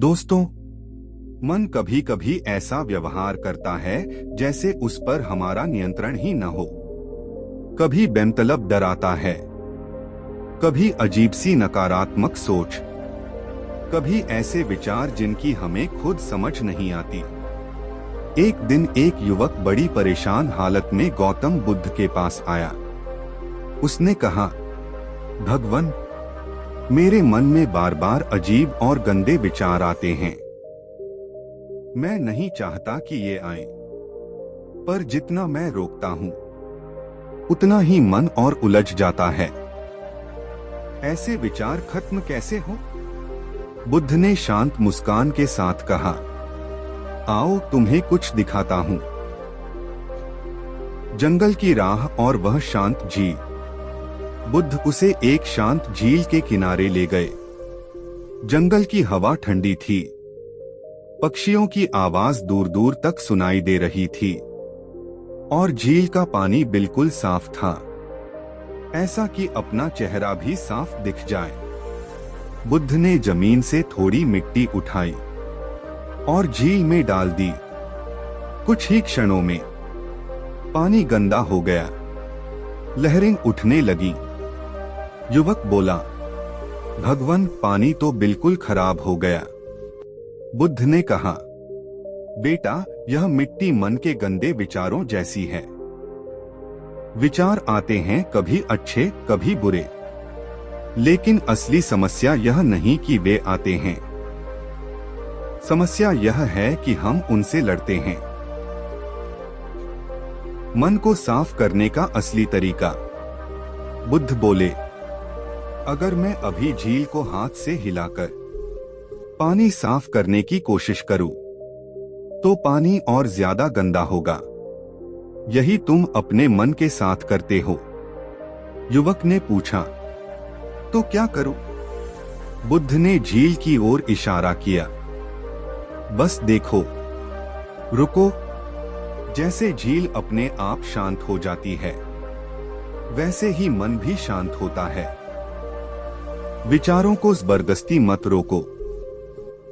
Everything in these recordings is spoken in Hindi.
दोस्तों, मन कभी कभी ऐसा व्यवहार करता है जैसे उस पर हमारा नियंत्रण ही न हो। कभी बेमतलब डर आता है, कभी अजीब सी नकारात्मक सोच, कभी ऐसे विचार जिनकी हमें खुद समझ नहीं आती। एक दिन एक युवक बड़ी परेशान हालत में गौतम बुद्ध के पास आया। उसने कहा, भगवान, मेरे मन में बार बार अजीब और गंदे विचार आते हैं। मैं नहीं चाहता कि ये आए, पर जितना मैं रोकता हूं उतना ही मन और उलझ जाता है। ऐसे विचार खत्म कैसे हो? बुद्ध ने शांत मुस्कान के साथ कहा, आओ तुम्हें कुछ दिखाता हूं। जंगल की राह और वह शांत झील। बुद्ध उसे एक शांत झील के किनारे ले गए। जंगल की हवा ठंडी थी, पक्षियों की आवाज दूर दूर तक सुनाई दे रही थी और झील का पानी बिल्कुल साफ था, ऐसा कि अपना चेहरा भी साफ दिख जाए। बुद्ध ने जमीन से थोड़ी मिट्टी उठाई और झील में डाल दी। कुछ ही क्षणों में पानी गंदा हो गया, लहरें उठने लगी। युवक बोला, भगवान, पानी तो बिल्कुल खराब हो गया। बुद्ध ने कहा, बेटा, यह मिट्टी मन के गंदे विचारों जैसी है। विचार आते हैं, कभी अच्छे कभी बुरे, लेकिन असली समस्या यह नहीं कि वे आते हैं। समस्या यह है कि हम उनसे लड़ते हैं। मन को साफ करने का असली तरीका। बुद्ध बोले, अगर मैं अभी झील को हाथ से हिलाकर पानी साफ करने की कोशिश करूं, तो पानी और ज्यादा गंदा होगा। यही तुम अपने मन के साथ करते हो। युवक ने पूछा, तो क्या करूं? बुद्ध ने झील की ओर इशारा किया। बस देखो, रुको। जैसे झील अपने आप शांत हो जाती है, वैसे ही मन भी शांत होता है। विचारों को जबरदस्ती मत रोको,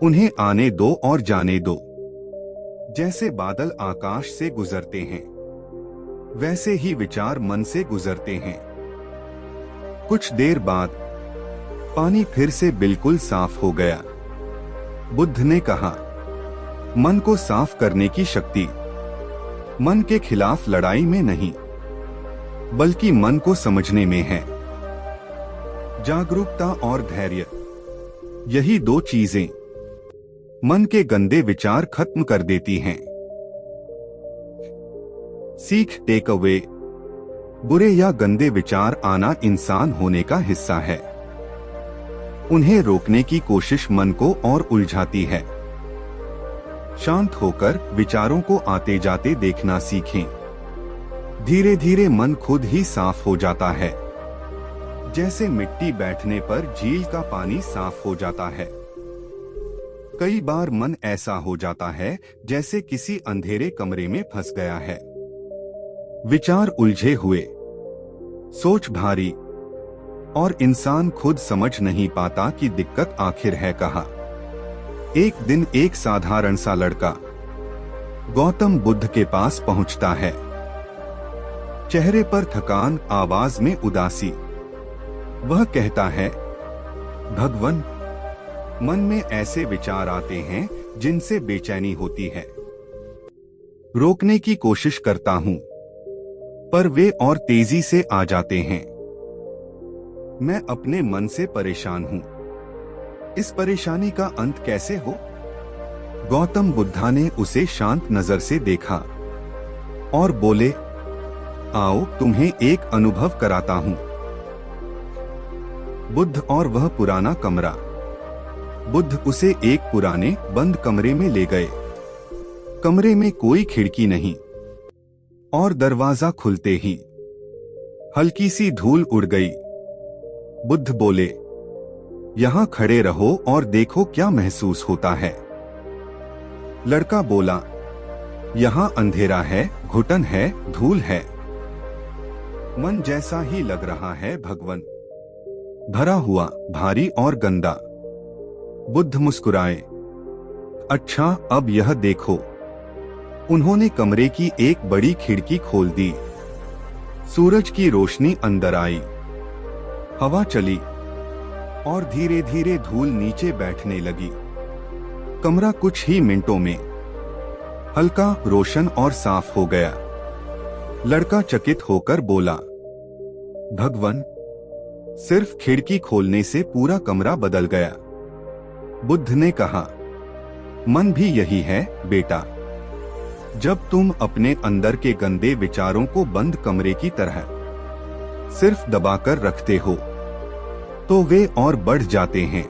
उन्हें आने दो और जाने दो। जैसे बादल आकाश से गुजरते हैं, वैसे ही विचार मन से गुजरते हैं। कुछ देर बाद पानी फिर से बिल्कुल साफ हो गया। बुद्ध ने कहा, मन को साफ करने की शक्ति मन के खिलाफ लड़ाई में नहीं, बल्कि मन को समझने में है। जागरूकता और धैर्य, यही दो चीजें मन के गंदे विचार खत्म कर देती हैं। सीख, टेक अवे, बुरे या गंदे विचार आना इंसान होने का हिस्सा है। उन्हें रोकने की कोशिश मन को और उलझाती है। शांत होकर विचारों को आते जाते देखना सीखें। धीरे धीरे मन खुद ही साफ हो जाता है, जैसे मिट्टी बैठने पर झील का पानी साफ हो जाता है। कई बार मन ऐसा हो जाता है जैसे किसी अंधेरे कमरे में फंस गया है। विचार उलझे हुए, सोच भारी, और इंसान खुद समझ नहीं पाता कि दिक्कत आखिर है कहाँ। एक दिन एक साधारण सा लड़का गौतम बुद्ध के पास पहुंचता है। चेहरे पर थकान, आवाज में उदासी। वह कहता है, भगवान, मन में ऐसे विचार आते हैं जिनसे बेचैनी होती है। रोकने की कोशिश करता हूं, पर वे और तेजी से आ जाते हैं। मैं अपने मन से परेशान हूं। इस परेशानी का अंत कैसे हो? गौतम बुद्धा ने उसे शांत नजर से देखा और बोले, आओ तुम्हें एक अनुभव कराता हूं। बुद्ध और वह पुराना कमरा। बुद्ध उसे एक पुराने बंद कमरे में ले गए। कमरे में कोई खिड़की नहीं, और दरवाजा खुलते ही हल्की सी धूल उड़ गई। बुद्ध बोले, यहां खड़े रहो और देखो क्या महसूस होता है। लड़का बोला, यहां अंधेरा है, घुटन है, धूल है। मन जैसा ही लग रहा है भगवान, भरा हुआ, भारी और गंदा। बुद्ध मुस्कुराए, अच्छा, अब यह देखो। उन्होंने कमरे की एक बड़ी खिड़की खोल दी। सूरज की रोशनी अंदर आई, हवा चली और धीरे धीरे धूल नीचे बैठने लगी। कमरा कुछ ही मिनटों में हल्का, रोशन और साफ हो गया। लड़का चकित होकर बोला, भगवान, सिर्फ खिड़की खोलने से पूरा कमरा बदल गया। बुद्ध ने कहा, मन भी यही है बेटा। जब तुम अपने अंदर के गंदे विचारों को बंद कमरे की तरह सिर्फ दबाकर रखते हो तो वे और बढ़ जाते हैं।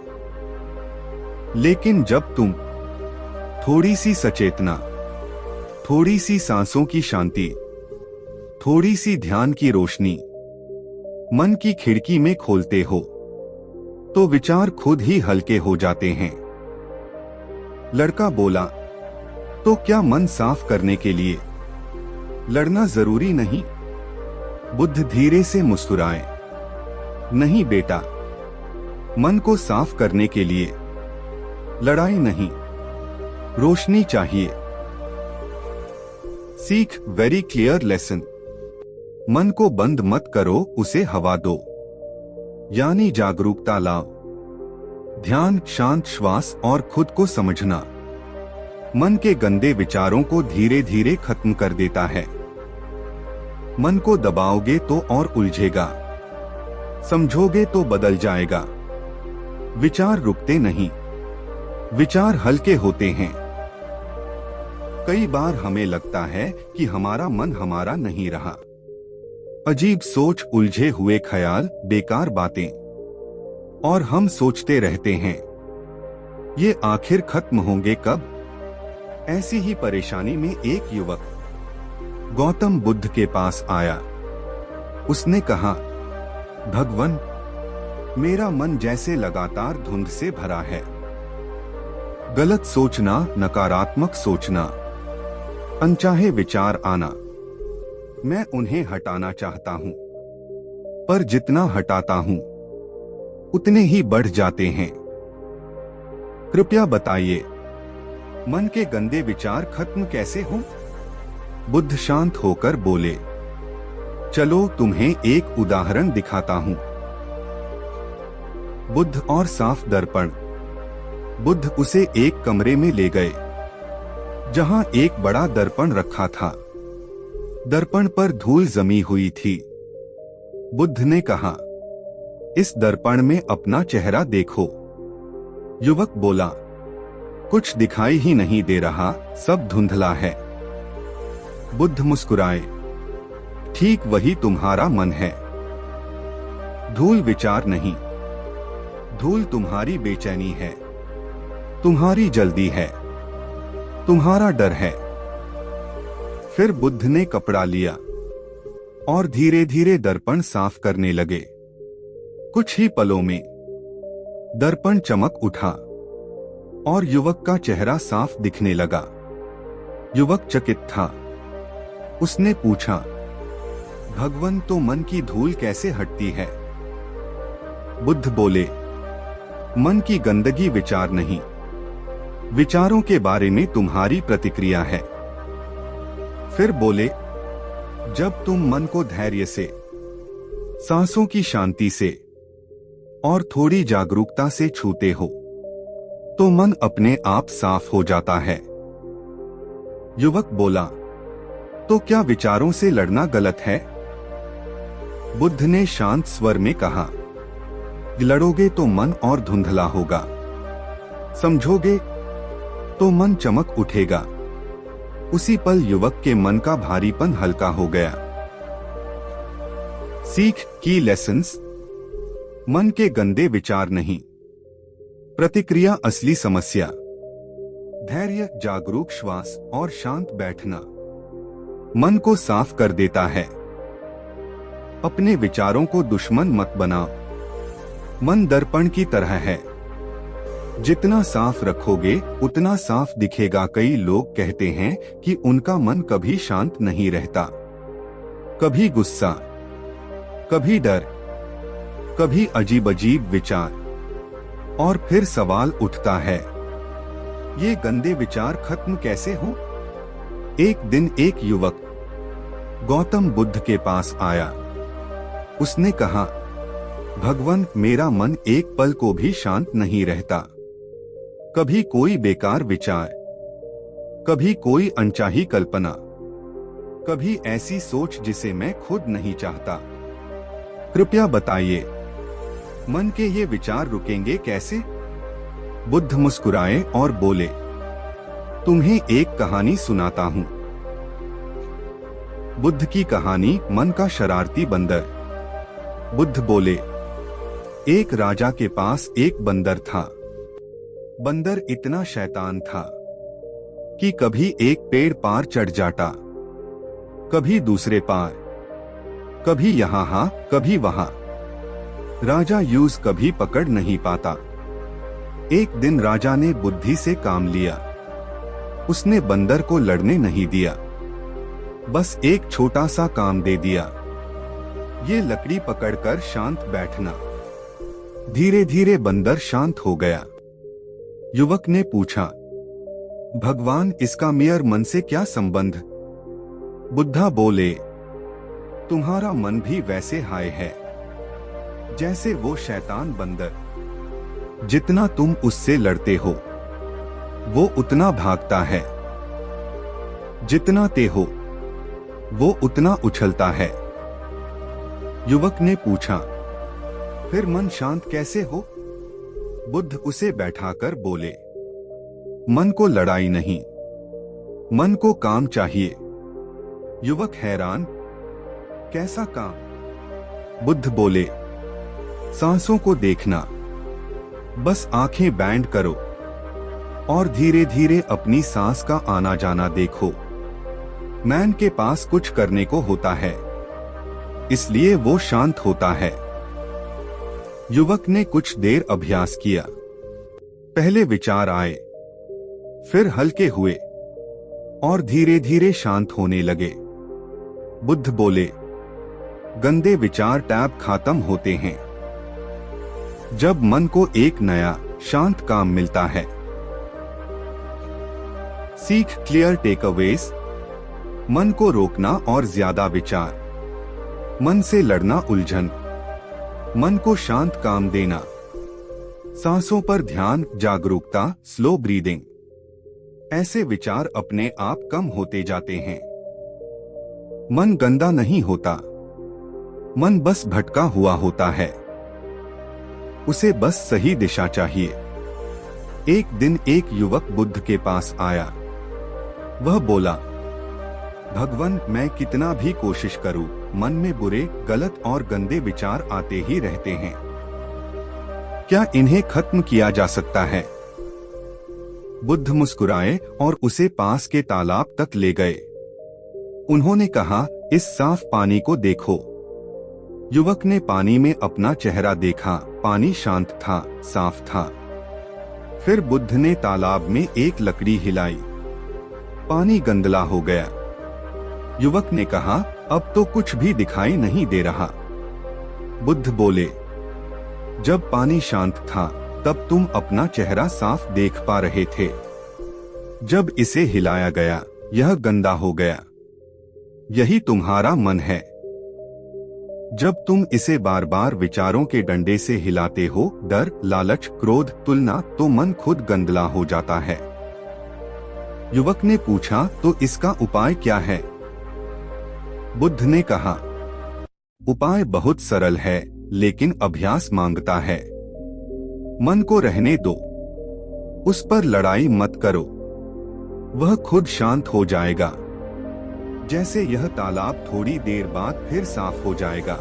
लेकिन जब तुम थोड़ी सी सचेतना, थोड़ी सी सांसों की शांति, थोड़ी सी ध्यान की रोशनी मन की खिड़की में खोलते हो तो विचार खुद ही हल्के हो जाते हैं। लड़का बोला, तो क्या मन साफ करने के लिए लड़ना जरूरी नहीं? बुद्ध धीरे से मुस्कुराए, नहीं बेटा, मन को साफ करने के लिए लड़ाई नहीं, रोशनी चाहिए। सीख, वेरी क्लियर लेसन। मन को बंद मत करो, उसे हवा दो, यानी जागरूकता लाओ। ध्यान, शांत श्वास और खुद को समझना मन के गंदे विचारों को धीरे धीरे खत्म कर देता है। मन को दबाओगे तो और उलझेगा, समझोगे तो बदल जाएगा। विचार रुकते नहीं, विचार हल्के होते हैं। कई बार हमें लगता है कि हमारा मन हमारा नहीं रहा। अजीब सोच, उलझे हुए ख्याल, बेकार बातें, और हम सोचते रहते हैं, ये आखिर खत्म होंगे कब? ऐसी ही परेशानी में एक युवक गौतम बुद्ध के पास आया। उसने कहा, भगवान, मेरा मन जैसे लगातार धुंध से भरा है। गलत सोचना, नकारात्मक सोचना, अनचाहे विचार आना। मैं उन्हें हटाना चाहता हूं, पर जितना हटाता हूं उतने ही बढ़ जाते हैं। कृपया बताइए, मन के गंदे विचार खत्म कैसे हों? बुद्ध शांत होकर बोले, चलो तुम्हें एक उदाहरण दिखाता हूं। बुद्ध और साफ दर्पण। बुद्ध उसे एक कमरे में ले गए जहां एक बड़ा दर्पण रखा था। दर्पण पर धूल जमी हुई थी। बुद्ध ने कहा, इस दर्पण में अपना चेहरा देखो। युवक बोला, कुछ दिखाई ही नहीं दे रहा, सब धुंधला है। बुद्ध मुस्कुराए, ठीक वही तुम्हारा मन है। धूल विचार नहीं, धूल तुम्हारी बेचैनी है, तुम्हारी जल्दी है, तुम्हारा डर है। फिर बुद्ध ने कपड़ा लिया और धीरे धीरे दर्पण साफ करने लगे। कुछ ही पलों में दर्पण चमक उठा और युवक का चेहरा साफ दिखने लगा। युवक चकित था। उसने पूछा, भगवान, तो मन की धूल कैसे हटती है? बुद्ध बोले, मन की गंदगी विचार नहीं, विचारों के बारे में तुम्हारी प्रतिक्रिया है। फिर बोले, जब तुम मन को धैर्य से, सांसों की शांति से और थोड़ी जागरूकता से छूते हो तो मन अपने आप साफ हो जाता है। युवक बोला, तो क्या विचारों से लड़ना गलत है? बुद्ध ने शांत स्वर में कहा, लड़ोगे तो मन और धुंधला होगा, समझोगे तो मन चमक उठेगा। उसी पल युवक के मन का भारीपन हल्का हो गया। सीख, की लेसन्स। मन के गंदे विचार नहीं, प्रतिक्रिया असली समस्या। धैर्य, जागरूक श्वास और शांत बैठना मन को साफ कर देता है। अपने विचारों को दुश्मन मत बनाओ। मन दर्पण की तरह है, जितना साफ रखोगे उतना साफ दिखेगा। कई लोग कहते हैं कि उनका मन कभी शांत नहीं रहता, कभी गुस्सा, कभी डर, कभी अजीब अजीब विचार। और फिर सवाल उठता है, ये गंदे विचार खत्म कैसे हो? एक दिन एक युवक गौतम बुद्ध के पास आया। उसने कहा, भगवान, मेरा मन एक पल को भी शांत नहीं रहता। कभी कोई बेकार विचार, कभी कोई अनचाही कल्पना, कभी ऐसी सोच जिसे मैं खुद नहीं चाहता। कृपया बताइए, मन के ये विचार रुकेंगे कैसे? बुद्ध मुस्कुराए और बोले, तुम्हें एक कहानी सुनाता हूं। बुद्ध की कहानी, मन का शरारती बंदर। बुद्ध बोले, एक राजा के पास एक बंदर था। बंदर इतना शैतान था कि कभी एक पेड़ पार चढ़ जाता, कभी दूसरे पार, कभी यहाँ कभी वहां। राजा यूज कभी पकड़ नहीं पाता। एक दिन राजा ने बुद्धि से काम लिया। उसने बंदर को लड़ने नहीं दिया, बस एक छोटा सा काम दे दिया, ये लकड़ी पकड़कर शांत बैठना। धीरे धीरे बंदर शांत हो गया। युवक ने पूछा, भगवान, इसका मेयर मन से क्या संबंध? बुद्धा बोले, तुम्हारा मन भी वैसे हाय है जैसे वो शैतान बंदर। जितना तुम उससे लड़ते हो वो उतना भागता है, जितना ते हो वो उतना उछलता है। युवक ने पूछा, फिर मन शांत कैसे हो? बुद्ध उसे बैठाकर बोले, मन को लड़ाई नहीं, मन को काम चाहिए। युवक हैरान, कैसा काम? बुद्ध बोले, सांसों को देखना, बस आंखें बैंड करो और धीरे धीरे अपनी सांस का आना जाना देखो। मैन के पास कुछ करने को होता है, इसलिए वो शांत होता है। युवक ने कुछ देर अभ्यास किया। पहले विचार आए, फिर हल्के हुए और धीरे धीरे शांत होने लगे। बुद्ध बोले, गंदे विचार टैब खत्म होते हैं जब मन को एक नया शांत काम मिलता है। सीख, क्लियर टेकअवेज। मन को रोकना और ज्यादा विचार, मन से लड़ना उलझन, मन को शांत काम देना, सांसों पर ध्यान, जागरूकता, स्लो ब्रीदिंग। ऐसे विचार अपने आप कम होते जाते हैं। मन गंदा नहीं होता, मन बस भटका हुआ होता है। उसे बस सही दिशा चाहिए। एक दिन एक युवक बुद्ध के पास आया। वह बोला, भगवान, मैं कितना भी कोशिश करूं, मन में बुरे, गलत और गंदे विचार आते ही रहते हैं। क्या इन्हें खत्म किया जा सकता है? बुद्ध मुस्कुराए और उसे पास के तालाब तक ले गए। उन्होंने कहा, इस साफ पानी को देखो। युवक ने पानी में अपना चेहरा देखा। पानी शांत था, साफ था। फिर बुद्ध ने तालाब में एक लकड़ी हिलाई। पानी गंदला हो गया। युवक ने कहा, अब तो कुछ भी दिखाई नहीं दे रहा। बुद्ध बोले, जब पानी शांत था तब तुम अपना चेहरा साफ देख पा रहे थे। जब इसे हिलाया गया, यह गंदा हो गया। यही तुम्हारा मन है। जब तुम इसे बार बार विचारों के डंडे से हिलाते हो, डर, लालच, क्रोध, तुलना, तो मन खुद गंदला हो जाता है। युवक ने पूछा, तो इसका उपाय क्या है? बुद्ध ने कहा, उपाय बहुत सरल है, लेकिन अभ्यास मांगता है। मन को रहने दो, उस पर लड़ाई मत करो, वह खुद शांत हो जाएगा। जैसे यह तालाब थोड़ी देर बाद फिर साफ हो जाएगा,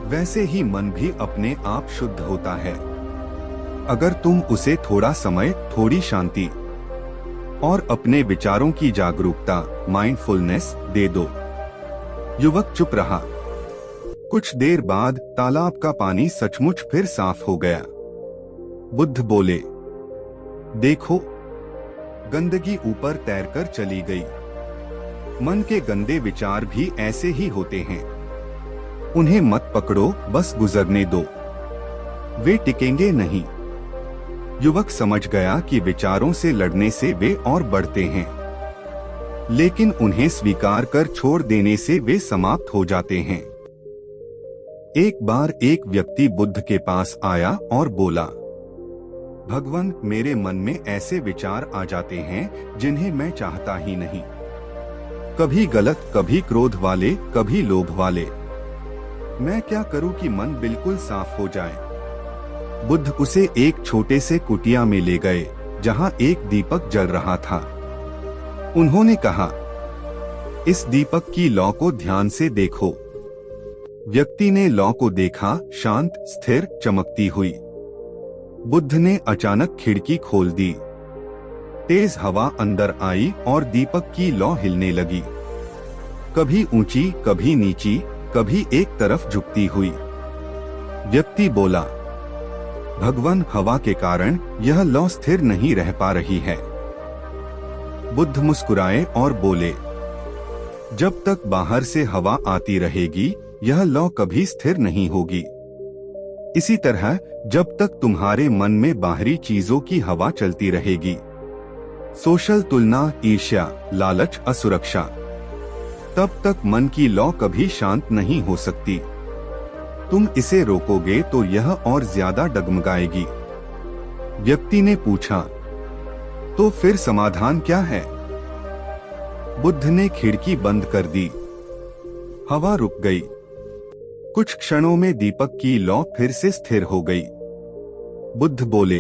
वैसे ही मन भी अपने आप शुद्ध होता है। अगर तुम उसे थोड़ा समय, थोड़ी शांति और अपने विचारों की जागरूकता, माइंडफुलनेस दे दो। युवक चुप रहा। कुछ देर बाद तालाब का पानी सचमुच फिर साफ हो गया। बुद्ध बोले, देखो, गंदगी ऊपर तैरकर चली गई। मन के गंदे विचार भी ऐसे ही होते हैं। उन्हें मत पकड़ो, बस गुजरने दो। वे टिकेंगे नहीं। युवक समझ गया कि विचारों से लड़ने से वे और बढ़ते हैं, लेकिन उन्हें स्वीकार कर छोड़ देने से वे समाप्त हो जाते हैं। एक बार एक व्यक्ति बुद्ध के पास आया और बोला, भगवान, मेरे मन में ऐसे विचार आ जाते हैं जिन्हें मैं चाहता ही नहीं। कभी गलत, कभी क्रोध वाले, कभी लोभ वाले। मैं क्या करूं कि मन बिल्कुल साफ हो जाए? बुद्ध उसे एक छोटे से कुटिया में ले गए जहां एक दीपक जल रहा था। उन्होंने कहा, इस दीपक की लौ को ध्यान से देखो। व्यक्ति ने लौ को देखा, शांत, स्थिर, चमकती हुई। बुद्ध ने अचानक खिड़की खोल दी। तेज हवा अंदर आई और दीपक की लौ हिलने लगी, कभी ऊंची, कभी नीची, कभी एक तरफ झुकती हुई। व्यक्ति बोला, भगवान, हवा के कारण यह लौ स्थिर नहीं रह पा रही है। बुद्ध मुस्कुराए और बोले, जब तक बाहर से हवा आती रहेगी यह लौ कभी स्थिर नहीं होगी। इसी तरह जब तक तुम्हारे मन में बाहरी चीजों की हवा चलती रहेगी, सोशल तुलना, ईर्ष्या, लालच, असुरक्षा, तब तक मन की लौ कभी शांत नहीं हो सकती। तुम इसे रोकोगे तो यह और ज्यादा डगमगाएगी। व्यक्ति ने पूछा, तो फिर समाधान क्या है? बुद्ध ने खिड़की बंद कर दी। हवा रुक गई। कुछ क्षणों में दीपक की लौ फिर से स्थिर हो गई। बुद्ध बोले,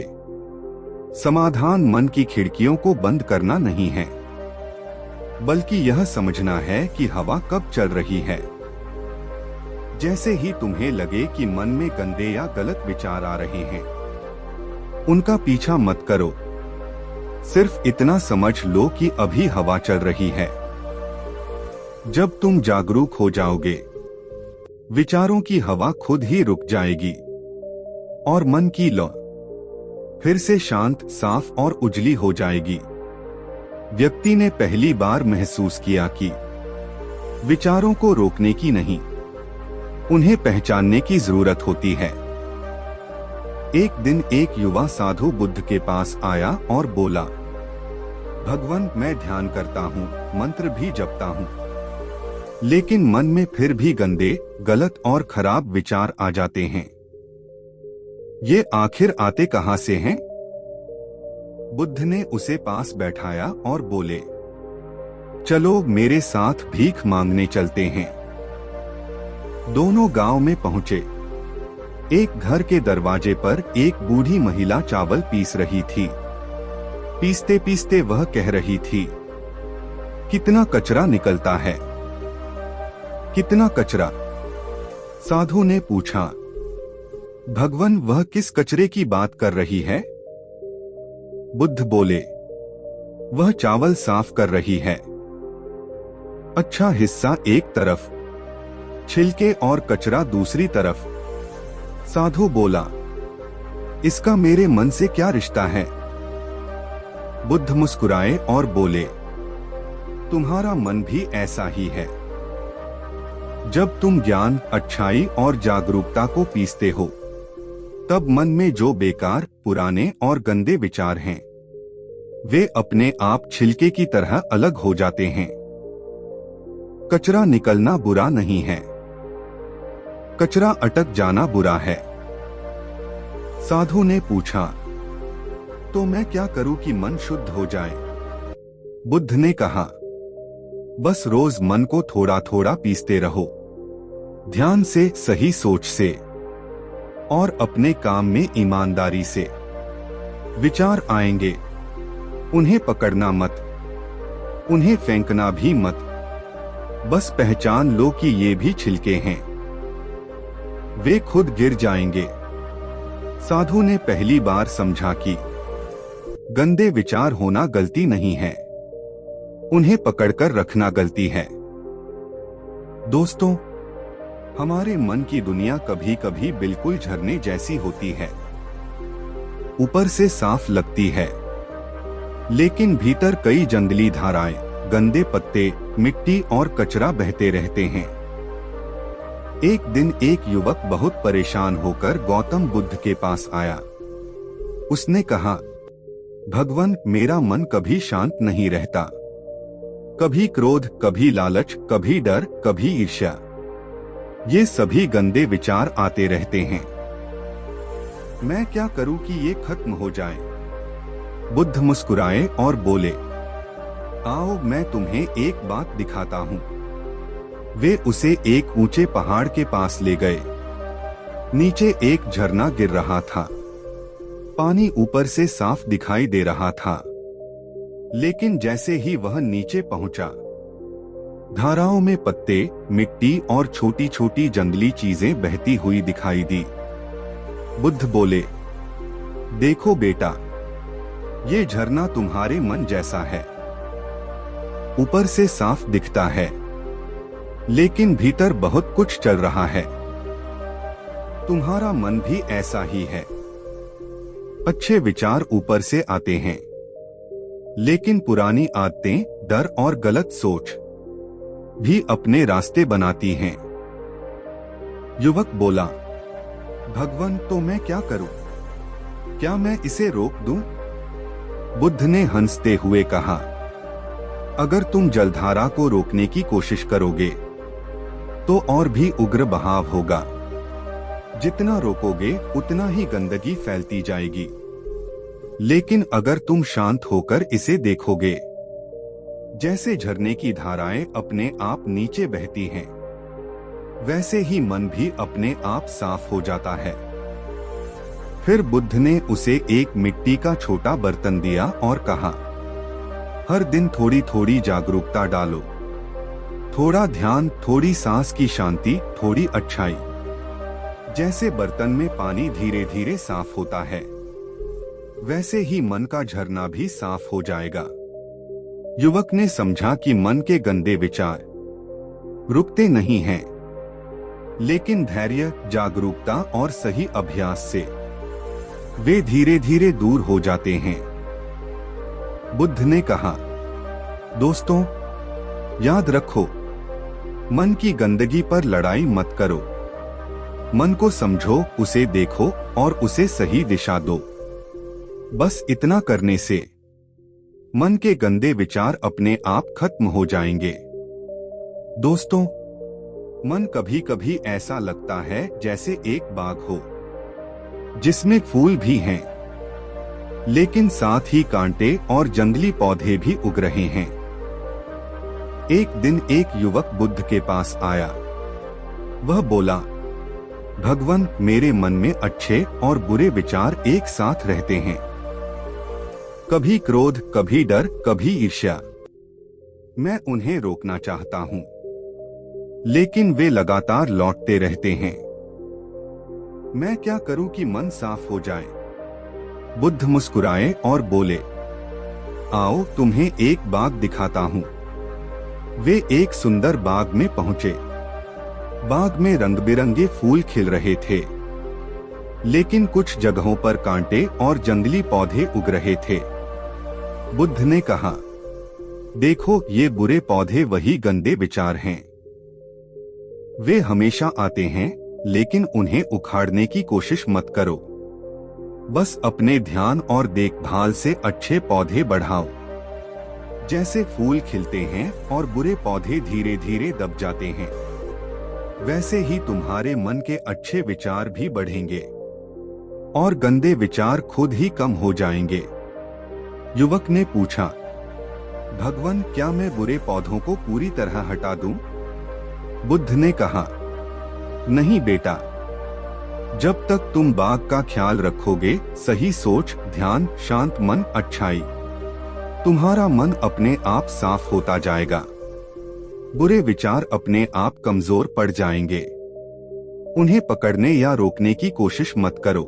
समाधान मन की खिड़कियों को बंद करना नहीं है, बल्कि यह समझना है कि हवा कब चल रही है। जैसे ही तुम्हें लगे कि मन में गंदे या गलत विचार आ रहे हैं, उनका पीछा मत करो। सिर्फ इतना समझ लो कि अभी हवा चल रही है। जब तुम जागरूक हो जाओगे, विचारों की हवा खुद ही रुक जाएगी और मन की लौ फिर से शांत, साफ और उजली हो जाएगी। व्यक्ति ने पहली बार महसूस किया कि विचारों को रोकने की नहीं, उन्हें पहचानने की जरूरत होती है। एक दिन एक युवा साधु बुद्ध के पास आया और बोला, भगवान, मैं ध्यान करता हूँ, मंत्र भी जपता हूँ, लेकिन मन में फिर भी गंदे, गलत और खराब विचार आ जाते हैं। ये आखिर आते कहाँ से हैं? बुद्ध ने उसे पास बैठाया और बोले, चलो मेरे साथ भीख मांगने चलते हैं। दोनों गांव में पहुंचे। एक घर के दरवाजे पर एक बूढ़ी महिला चावल पीस रही थी। पीसते पीसते वह कह रही थी, कितना कचरा निकलता है, कितना कचरा। साधु ने पूछा, भगवान, वह किस कचरे की बात कर रही है? बुद्ध बोले, वह चावल साफ कर रही है। अच्छा हिस्सा एक तरफ, छिलके और कचरा दूसरी तरफ। साधु बोला, इसका मेरे मन से क्या रिश्ता है? बुद्ध मुस्कुराए और बोले, तुम्हारा मन भी ऐसा ही है। जब तुम ज्ञान, अच्छाई और जागरूकता को पीसते हो, तब मन में जो बेकार, पुराने और गंदे विचार हैं, वे अपने आप छिलके की तरह अलग हो जाते हैं। कचरा निकलना बुरा नहीं है, कचरा अटक जाना बुरा है। साधु ने पूछा, तो मैं क्या करूं कि मन शुद्ध हो जाए? बुद्ध ने कहा, बस रोज मन को थोड़ा थोड़ा पीसते रहो, ध्यान से, सही सोच से और अपने काम में ईमानदारी से। विचार आएंगे, उन्हें पकड़ना मत, उन्हें फेंकना भी मत, बस पहचान लो कि ये भी छिलके हैं, वे खुद गिर जाएंगे। साधु ने पहली बार समझा कि गंदे विचार होना गलती नहीं है, उन्हें पकड़कर रखना गलती है। दोस्तों, हमारे मन की दुनिया कभी कभी बिल्कुल झरने जैसी होती है। ऊपर से साफ लगती है, लेकिन भीतर कई जंगली धाराएं, गंदे पत्ते, मिट्टी और कचरा बहते रहते हैं। एक दिन एक युवक बहुत परेशान होकर गौतम बुद्ध के पास आया। उसने कहा, भगवान, मेरा मन कभी शांत नहीं रहता। कभी क्रोध, कभी लालच, कभी डर, कभी ईर्ष्या, ये सभी गंदे विचार आते रहते हैं। मैं क्या करूं कि ये खत्म हो जाए? बुद्ध मुस्कुराए और बोले, आओ मैं तुम्हें एक बात दिखाता हूं। वे उसे एक ऊंचे पहाड़ के पास ले गए। नीचे एक झरना गिर रहा था। पानी ऊपर से साफ दिखाई दे रहा था, लेकिन जैसे ही वह नीचे पहुंचा, धाराओं में पत्ते, मिट्टी और छोटी छोटी जंगली चीजें बहती हुई दिखाई दी। बुद्ध बोले, देखो बेटा, ये झरना तुम्हारे मन जैसा है। ऊपर से साफ दिखता है, लेकिन भीतर बहुत कुछ चल रहा है। तुम्हारा मन भी ऐसा ही है। अच्छे विचार ऊपर से आते हैं, लेकिन पुरानी आदतें, डर और गलत सोच भी अपने रास्ते बनाती हैं। युवक बोला, भगवान, तो मैं क्या करूं? क्या मैं इसे रोक दूं? बुद्ध ने हंसते हुए कहा, अगर तुम जलधारा को रोकने की कोशिश करोगे तो और भी उग्र बहाव होगा। जितना रोकोगे उतना ही गंदगी फैलती जाएगी। लेकिन अगर तुम शांत होकर इसे देखोगे, जैसे झरने की धाराएं अपने आप नीचे बहती हैं, वैसे ही मन भी अपने आप साफ हो जाता है। फिर बुद्ध ने उसे एक मिट्टी का छोटा बर्तन दिया और कहा, हर दिन थोड़ी थोड़ी जागरूकता डालो। थोड़ा ध्यान, थोड़ी सांस की शांति, थोड़ी अच्छाई। जैसे बर्तन में पानी धीरे धीरे साफ होता है, वैसे ही मन का झरना भी साफ हो जाएगा। युवक ने समझा कि मन के गंदे विचार रुकते नहीं हैं, लेकिन धैर्य, जागरूकता और सही अभ्यास से वे धीरे धीरे दूर हो जाते हैं। बुद्ध ने कहा, दोस्तों, याद रखो, मन की गंदगी पर लड़ाई मत करो। मन को समझो, उसे देखो और उसे सही दिशा दो। बस इतना करने से मन के गंदे विचार अपने आप खत्म हो जाएंगे। दोस्तों, मन कभी कभी ऐसा लगता है जैसे एक बाग हो, जिसमें फूल भी हैं, लेकिन साथ ही कांटे और जंगली पौधे भी उग रहे हैं। एक दिन एक युवक बुद्ध के पास आया। वह बोला, भगवान, मेरे मन में अच्छे और बुरे विचार एक साथ रहते हैं। कभी क्रोध, कभी डर, कभी ईर्ष्या। मैं उन्हें रोकना चाहता हूं, लेकिन वे लगातार लौटते रहते हैं। मैं क्या करूं कि मन साफ हो जाए? बुद्ध मुस्कुराए और बोले, आओ तुम्हें एक बाग दिखाता हूं। वे एक सुंदर बाग में पहुंचे। बाग में रंग बिरंगे फूल खिल रहे थे, लेकिन कुछ जगहों पर कांटे और जंगली पौधे उग रहे थे। बुद्ध ने कहा, देखो, ये बुरे पौधे वही गंदे विचार हैं। वे हमेशा आते हैं, लेकिन उन्हें उखाड़ने की कोशिश मत करो। बस अपने ध्यान और देखभाल से अच्छे पौधे बढ़ाओ। जैसे फूल खिलते हैं और बुरे पौधे धीरे धीरे दब जाते हैं, वैसे ही तुम्हारे मन के अच्छे विचार भी बढ़ेंगे और गंदे विचार खुद ही कम हो जाएंगे। युवक ने पूछा, भगवान, क्या मैं बुरे पौधों को पूरी तरह हटा दूं? बुद्ध ने कहा, नहीं बेटा, जब तक तुम बाग का ख्याल रखोगे, सही सोच, ध्यान, शांत मन, अच्छाई, तुम्हारा मन अपने आप साफ होता जाएगा। बुरे विचार अपने आप कमजोर पड़ जाएंगे। उन्हें पकड़ने या रोकने की कोशिश मत करो।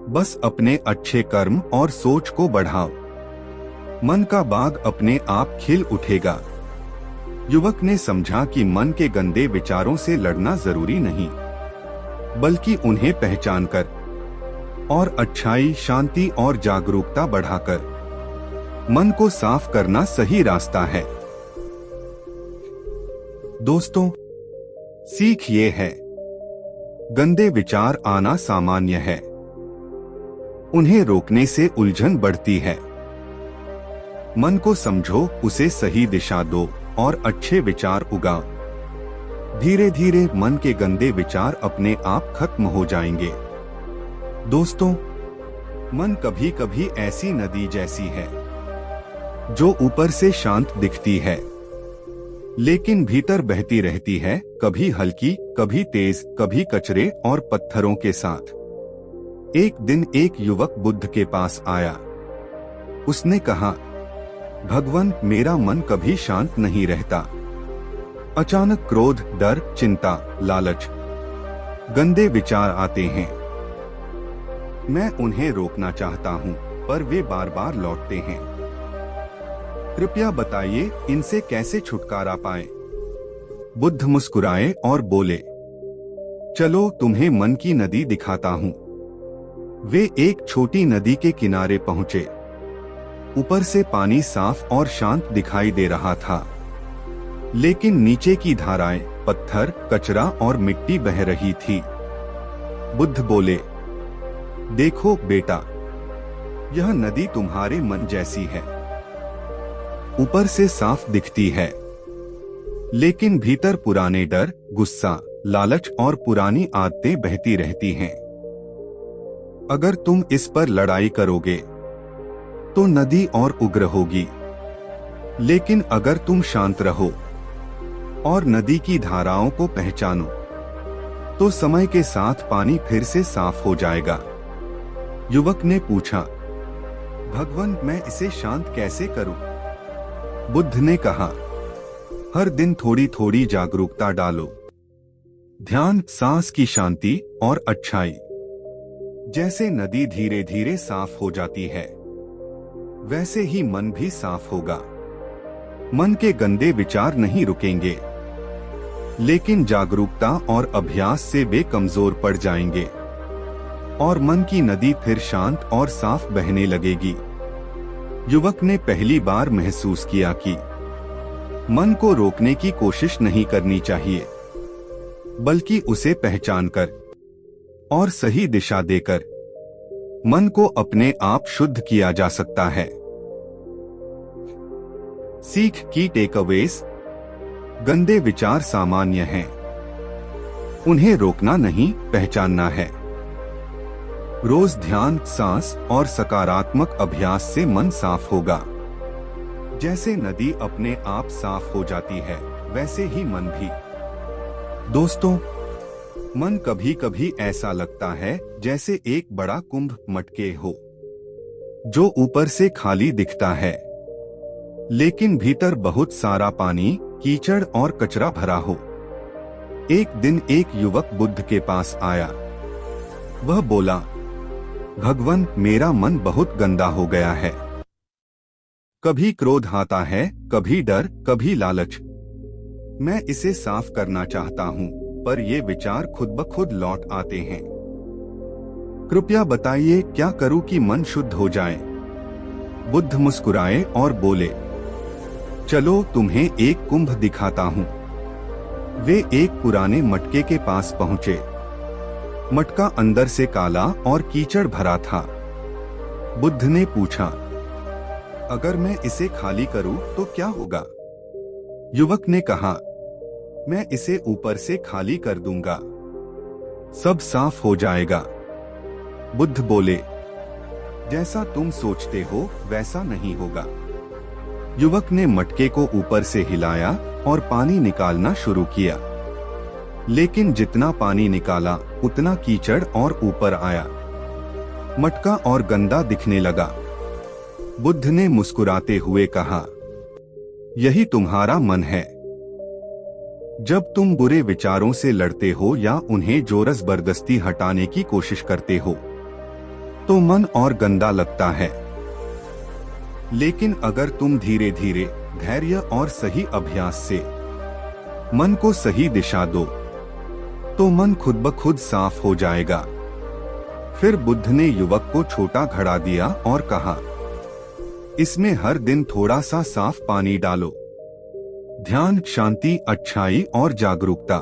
बस अपने अच्छे कर्म और सोच को बढ़ाओ। मन का बाग अपने आप खिल उठेगा। युवक ने समझा कि मन के गंदे विचारों से लड़ना जरूरी नहीं, बल्कि उन्हें पहचान कर और अच्छाई, शांति और जागरूकता बढ़ाकर मन को साफ करना सही रास्ता है। दोस्तों, सीख ये है, गंदे विचार आना सामान्य है, उन्हें रोकने से उलझन बढ़ती है। मन को समझो, उसे सही दिशा दो और अच्छे विचार उगाओ। धीरे धीरे मन के गंदे विचार अपने आप खत्म हो जाएंगे। दोस्तों, मन कभी कभी ऐसी नदी जैसी है जो ऊपर से शांत दिखती है, लेकिन भीतर बहती रहती है, कभी हल्की, कभी तेज, कभी कचरे और पत्थरों के साथ। एक दिन एक युवक बुद्ध के पास आया। उसने कहा, भगवान, मेरा मन कभी शांत नहीं रहता। अचानक क्रोध, डर, चिंता, लालच, गंदे विचार आते हैं। मैं उन्हें रोकना चाहता हूँ, पर वे बार बार लौटते हैं। कृपया बताइए, इनसे कैसे छुटकारा पाएं? बुद्ध मुस्कुराए और बोले, चलो तुम्हें मन की नदी दिखाता हूँ। वे एक छोटी नदी के किनारे पहुंचे। ऊपर से पानी साफ और शांत दिखाई दे रहा था, लेकिन नीचे की धाराएं पत्थर, कचरा और मिट्टी बह रही थी। बुद्ध बोले, देखो बेटा, यह नदी तुम्हारे मन जैसी है। ऊपर से साफ दिखती है, लेकिन भीतर पुराने डर, गुस्सा, लालच और पुरानी आदतें बहती रहती हैं। अगर तुम इस पर लड़ाई करोगे तो नदी और उग्र होगी, लेकिन अगर तुम शांत रहो और नदी की धाराओं को पहचानो तो समय के साथ पानी फिर से साफ हो जाएगा। युवक ने पूछा, भगवान, मैं इसे शांत कैसे करूं? बुद्ध ने कहा, हर दिन थोड़ी थोड़ी जागरूकता डालो। ध्यान, सांस की शांति और अच्छाई। जैसे नदी धीरे धीरे साफ हो जाती है, वैसे ही मन भी साफ होगा। मन के गंदे विचार नहीं रुकेंगे, लेकिन जागरूकता और अभ्यास से वे कमजोर पड़ जाएंगे और मन की नदी फिर शांत और साफ बहने लगेगी। युवक ने पहली बार महसूस किया कि मन को रोकने की कोशिश नहीं करनी चाहिए, बल्कि उसे पहचानकर और सही दिशा देकर मन को अपने आप शुद्ध किया जा सकता है। सीख की टेकअवेज। गंदे विचार सामान्य हैं, उन्हें रोकना नहीं, पहचानना है। रोज ध्यान, सांस और सकारात्मक अभ्यास से मन साफ होगा। जैसे नदी अपने आप साफ हो जाती है, वैसे ही मन भी। दोस्तों, मन कभी कभी ऐसा लगता है जैसे एक बड़ा कुंभ मटके हो, जो ऊपर से खाली दिखता है, लेकिन भीतर बहुत सारा पानी, कीचड़ और कचरा भरा हो। एक दिन एक युवक बुद्ध के पास आया। वह बोला, भगवान, मेरा मन बहुत गंदा हो गया है। कभी क्रोध आता है, कभी डर, कभी लालच। मैं इसे साफ करना चाहता हूँ, पर ये विचार खुद ब खुद लौट आते हैं। कृपया बताइए, क्या करूँ कि मन शुद्ध हो जाए? बुद्ध मुस्कुराए और बोले, चलो तुम्हें एक कुंभ दिखाता हूँ। वे एक पुराने मटके के पास पहुँचे। मटका अंदर से काला और कीचड़ भरा था। बुद्ध ने पूछा, अगर मैं इसे खाली करूं तो क्या होगा? युवक ने कहा, मैं इसे ऊपर से खाली कर दूंगा, सब साफ हो जाएगा। बुद्ध बोले, जैसा तुम सोचते हो वैसा नहीं होगा। युवक ने मटके को ऊपर से हिलाया और पानी निकालना शुरू किया, लेकिन जितना पानी निकाला उतना कीचड़ और ऊपर आया। मटका और गंदा दिखने लगा। बुद्ध ने मुस्कुराते हुए कहा, यही तुम्हारा मन है। जब तुम बुरे विचारों से लड़ते हो या उन्हें जोर जबरदस्ती हटाने की कोशिश करते हो तो मन और गंदा लगता है, लेकिन अगर तुम धीरे धीरे, धैर्य और सही अभ्यास से मन को सही दिशा दो तो मन खुद ब खुद साफ हो जाएगा। फिर बुद्ध ने युवक को छोटा घड़ा दिया और कहा, इसमें हर दिन थोड़ा सा साफ पानी डालो। ध्यान, शांति, अच्छाई और जागरूकता।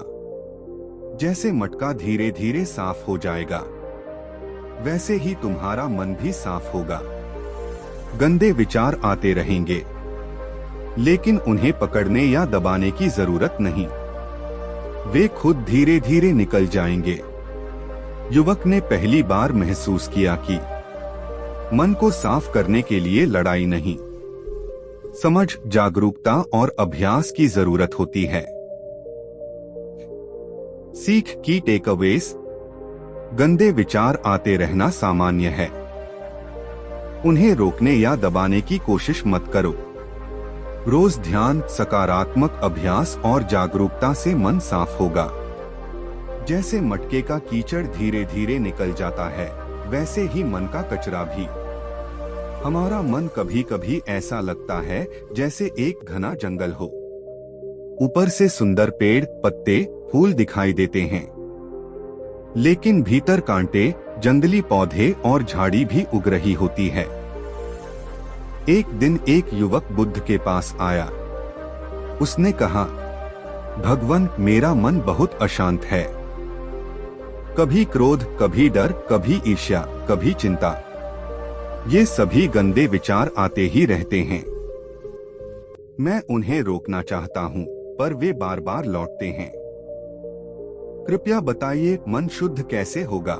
जैसे मटका धीरे धीरे साफ हो जाएगा, वैसे ही तुम्हारा मन भी साफ होगा। गंदे विचार आते रहेंगे, लेकिन उन्हें पकड़ने या दबाने की जरूरत नहीं, वे खुद धीरे धीरे निकल जाएंगे। युवक ने पहली बार महसूस किया कि मन को साफ करने के लिए लड़ाई नहीं, समझ, जागरूकता और अभ्यास की जरूरत होती है। सीख की टेकअवेज। गंदे विचार आते रहना सामान्य है। उन्हें रोकने या दबाने की कोशिश मत करो। रोज ध्यान, सकारात्मक अभ्यास और जागरूकता से मन साफ होगा। जैसे मटके का कीचड़ धीरे धीरे निकल जाता है, वैसे ही मन का कचरा भी। हमारा मन कभी कभी ऐसा लगता है जैसे एक घना जंगल हो। ऊपर से सुंदर पेड़, पत्ते, फूल दिखाई देते हैं, लेकिन भीतर कांटे, जंगली पौधे और झाड़ी भी उग रही होती है। एक दिन एक युवक बुद्ध के पास आया। उसने कहा, भगवान, मेरा मन बहुत अशांत है। कभी क्रोध, कभी डर, कभी ईर्ष्या, कभी चिंता। ये सभी गंदे विचार आते ही रहते हैं। मैं उन्हें रोकना चाहता हूँ, पर वे बार बार लौटते हैं। कृपया बताइए, मन शुद्ध कैसे होगा?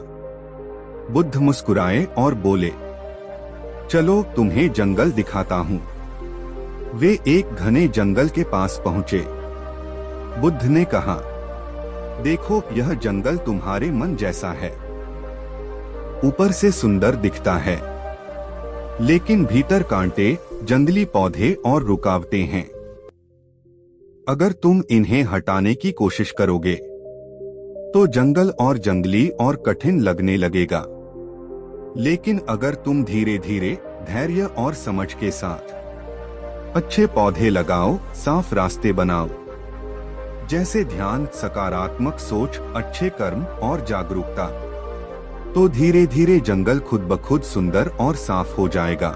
बुद्ध मुस्कुराए और बोले, चलो तुम्हें जंगल दिखाता हूँ। वे एक घने जंगल के पास पहुँचे। बुद्ध ने कहा, देखो, यह जंगल तुम्हारे मन जैसा है। ऊपर से सुंदर दिखता है, लेकिन भीतर कांटे, जंगली पौधे और रुकावटें हैं। अगर तुम इन्हें हटाने की कोशिश करोगे, तो जंगल और जंगली और कठिन लगने लगेगा। लेकिन अगर तुम धीरे धीरे, धैर्य और समझ के साथ अच्छे पौधे लगाओ, साफ रास्ते बनाओ, जैसे ध्यान, सकारात्मक सोच, अच्छे कर्म और जागरूकता, तो धीरे धीरे जंगल खुद ब खुद सुंदर और साफ हो जाएगा।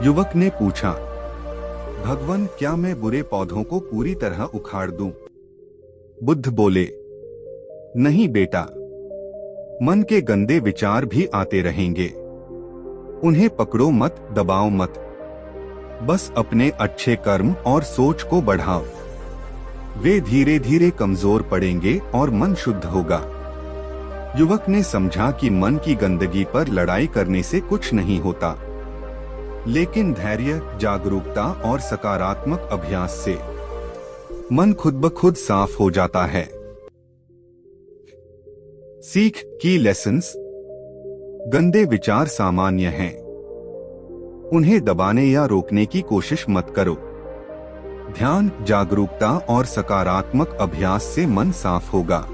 युवक ने पूछा, भगवान, क्या मैं बुरे पौधों को पूरी तरह उखाड़ दूं? बुद्ध बोले, नहीं बेटा, मन के गंदे विचार भी आते रहेंगे। उन्हें पकड़ो मत, दबाओ मत, बस अपने अच्छे कर्म और सोच को बढ़ाओ। वे धीरे धीरे कमजोर पड़ेंगे और मन शुद्ध होगा। युवक ने समझा कि मन की गंदगी पर लड़ाई करने से कुछ नहीं होता, लेकिन धैर्य, जागरूकता और सकारात्मक अभ्यास से मन खुद ब खुद साफ हो जाता है। सीख की लेसन्स। गंदे विचार सामान्य हैं। उन्हें दबाने या रोकने की कोशिश मत करो। ध्यान, जागरूकता और सकारात्मक अभ्यास से मन साफ होगा।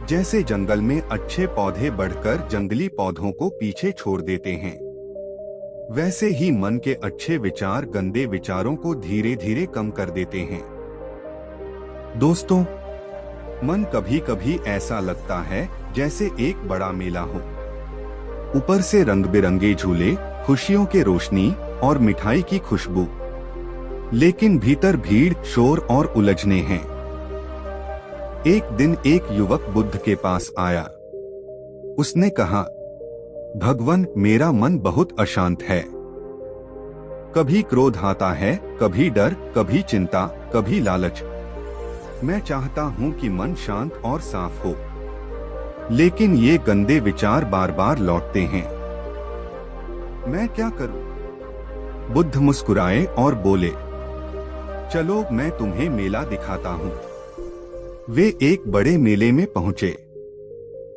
जैसे जंगल में अच्छे पौधे बढ़कर जंगली पौधों को पीछे छोड़ देते हैं, वैसे ही मन के अच्छे विचार गंदे विचारों को धीरे धीरे कम कर देते हैं। दोस्तों, मन कभी कभी ऐसा लगता है जैसे एक बड़ा मेला हो। ऊपर से रंग बिरंगे झूले, खुशियों के रोशनी और मिठाई की खुशबू, लेकिन भीतर भीड़, शोर और उलझने हैं। एक दिन एक युवक बुद्ध के पास आया। उसने कहा, भगवान, मेरा मन बहुत अशांत है। कभी क्रोध आता है, कभी डर, कभी चिंता, कभी लालच। मैं चाहता हूँ कि मन शांत और साफ हो, लेकिन ये गंदे विचार बार बार लौटते हैं। मैं क्या करूं? बुद्ध मुस्कुराए और बोले, चलो मैं तुम्हें मेला दिखाता हूँ। वे एक बड़े मेले में पहुँचे।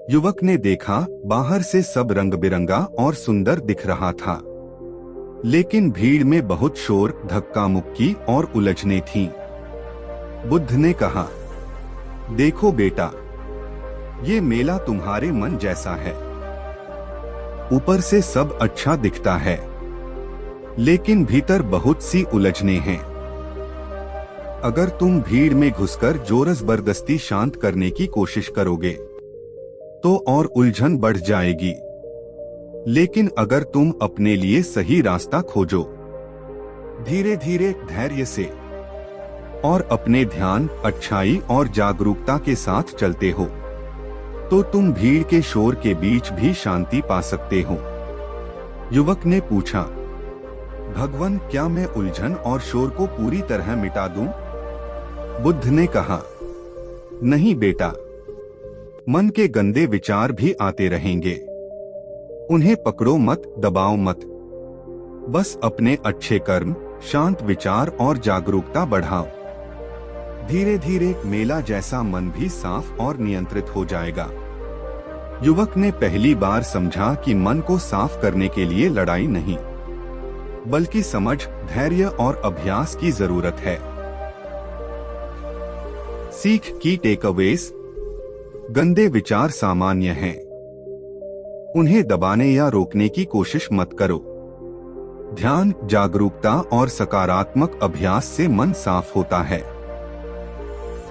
युवक ने देखा, बाहर से सब रंग बिरंगा और सुंदर दिख रहा था, लेकिन भीड़ में बहुत शोर, धक्का मुक्की और उलझने थीं। बुद्ध ने कहा, देखो बेटा, ये मेला तुम्हारे मन जैसा है। ऊपर से सब अच्छा दिखता है, लेकिन भीतर बहुत सी उलझने हैं। अगर तुम भीड़ में घुसकर जोर जबरदस्ती शांत करने की कोशिश करोगे, तो और उलझन बढ़ जाएगी। लेकिन अगर तुम अपने लिए सही रास्ता खोजो, धीरे धीरे, धैर्य से और अपने ध्यान, अच्छाई और जागरूकता के साथ चलते हो, तो तुम भीड़ के शोर के बीच भी शांति पा सकते हो। युवक ने पूछा, भगवान, क्या मैं उलझन और शोर को पूरी तरह मिटा दूं? बुद्ध ने कहा, नहीं बेटा, मन के गंदे विचार भी आते रहेंगे। उन्हें पकड़ो मत, दबाओ मत। बस अपने अच्छे कर्म, शांत विचार और जागरूकता बढ़ाओ। धीरे धीरे मेला जैसा मन भी साफ और नियंत्रित हो जाएगा। युवक ने पहली बार समझा कि मन को साफ करने के लिए लड़ाई नहीं, बल्कि समझ, धैर्य और अभ्यास की जरूरत है। सीख की टेकअवेज। गंदे विचार सामान्य हैं। उन्हें दबाने या रोकने की कोशिश मत करो। ध्यान, जागरूकता और सकारात्मक अभ्यास से मन साफ होता है।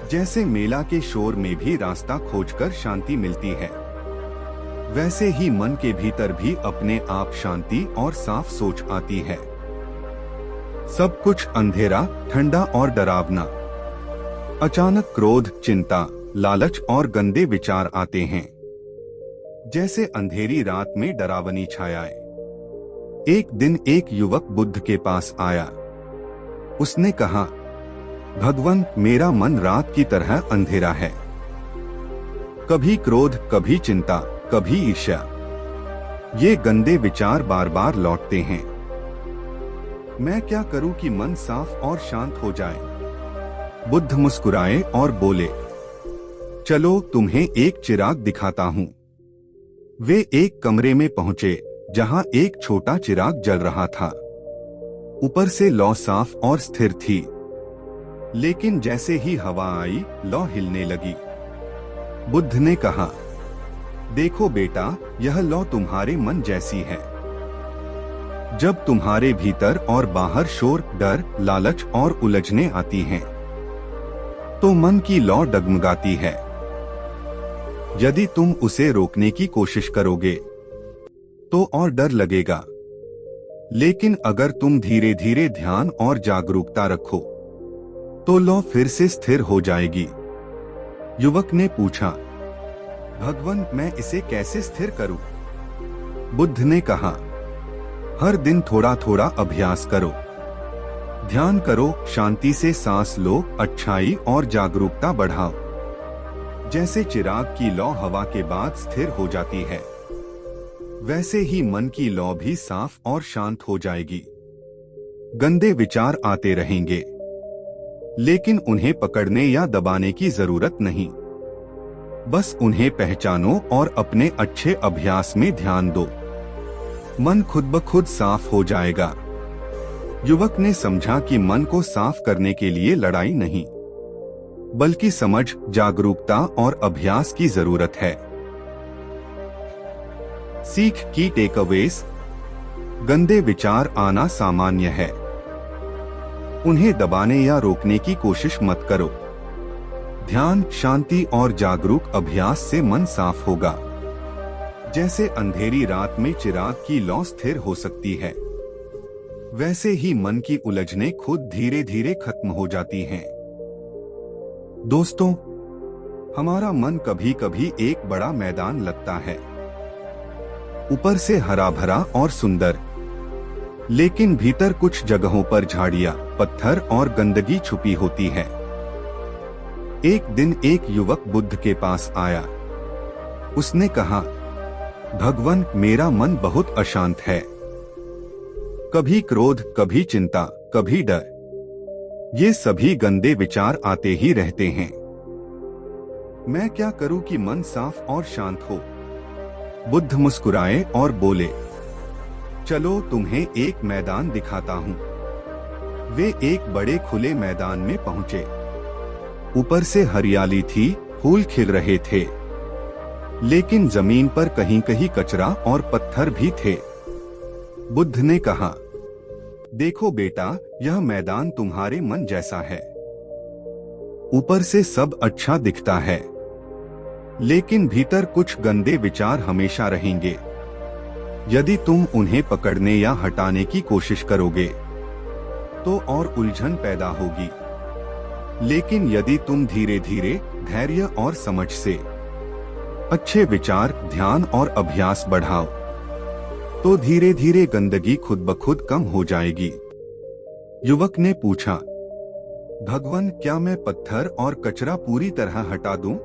जैसे मेला के शोर में भी रास्ता खोजकर शांति मिलती है, वैसे ही मन के भीतर भी अपने आप शांति और साफ सोच आती है। सब कुछ अंधेरा, ठंडा और डरावना। अचानक क्रोध, चिंता, लालच और गंदे विचार आते हैं, जैसे अंधेरी रात में डरावनी छायाएं। एक दिन एक युवक बुद्ध के पास आया। उसने कहा, भगवान, मेरा मन रात की तरह अंधेरा है। कभी क्रोध, कभी चिंता, कभी ईर्ष्या। ये गंदे विचार बार बार लौटते हैं। मैं क्या करूं कि मन साफ और शांत हो जाए? बुद्ध मुस्कुराए और बोले, चलो तुम्हें एक चिराग दिखाता हूं। वे एक कमरे में पहुंचे जहां एक छोटा चिराग जल रहा था। ऊपर से लौ साफ और स्थिर थी, लेकिन जैसे ही हवा आई, लौ हिलने लगी। बुद्ध ने कहा, देखो बेटा, यह लौ तुम्हारे मन जैसी है। जब तुम्हारे भीतर और बाहर शोर, डर, लालच और उलझने आती हैं, तो मन की लौ डगमगाती है। यदि तुम उसे रोकने की कोशिश करोगे तो और डर लगेगा, लेकिन अगर तुम धीरे धीरे ध्यान और जागरूकता रखो तो लौ फिर से स्थिर हो जाएगी। युवक ने पूछा, भगवान, मैं इसे कैसे स्थिर करूं? बुद्ध ने कहा, हर दिन थोड़ा थोड़ा अभ्यास करो। ध्यान करो, शांति से सांस लो, अच्छाई और जागरूकता बढ़ाओ। जैसे चिराग की लौ हवा के बाद स्थिर हो जाती है, वैसे ही मन की लौ भी साफ और शांत हो जाएगी। गंदे विचार आते रहेंगे, लेकिन उन्हें पकड़ने या दबाने की जरूरत नहीं। बस उन्हें पहचानो और अपने अच्छे अभ्यास में ध्यान दो। मन खुद ब खुद साफ हो जाएगा। युवक ने समझा कि मन को साफ करने के लिए लड़ाई नहीं, बल्कि समझ, जागरूकता और अभ्यास की जरूरत है। सीख की टेकअवेज। गंदे विचार आना सामान्य है। उन्हें दबाने या रोकने की कोशिश मत करो। ध्यान, शांति और जागरूक अभ्यास से मन साफ होगा। जैसे अंधेरी रात में चिराग की लौ स्थिर हो सकती है, वैसे ही मन की उलझने खुद धीरे धीरे खत्म हो जाती हैं। दोस्तों, हमारा मन कभी कभी एक बड़ा मैदान लगता है, ऊपर से हरा भरा और सुंदर, लेकिन भीतर कुछ जगहों पर झाड़ियां, पत्थर और गंदगी छुपी होती है। एक दिन एक युवक बुद्ध के पास आया। उसने कहा, भगवान, मेरा मन बहुत अशांत है। कभी क्रोध, कभी चिंता, कभी डर। ये सभी गंदे विचार आते ही रहते हैं। मैं क्या करूं कि मन साफ और शांत हो? बुद्ध मुस्कुराए और बोले, चलो तुम्हें एक मैदान दिखाता हूं। वे एक बड़े खुले मैदान में पहुंचे। ऊपर से हरियाली थी, फूल खिल रहे थे, लेकिन जमीन पर कहीं कहीं कचरा और पत्थर भी थे। बुद्ध ने कहा, देखो बेटा, यह मैदान तुम्हारे मन जैसा है। ऊपर से सब अच्छा दिखता है, लेकिन भीतर कुछ गंदे विचार हमेशा रहेंगे। यदि तुम उन्हें पकड़ने या हटाने की कोशिश करोगे तो और उलझन पैदा होगी, लेकिन यदि तुम धीरे धीरे, धैर्य और समझ से अच्छे विचार, ध्यान और अभ्यास बढ़ाओ तो धीरे धीरे गंदगी खुद ब खुद कम हो जाएगी। युवक ने पूछा, भगवान क्या मैं पत्थर और कचरा पूरी तरह हटा दूं?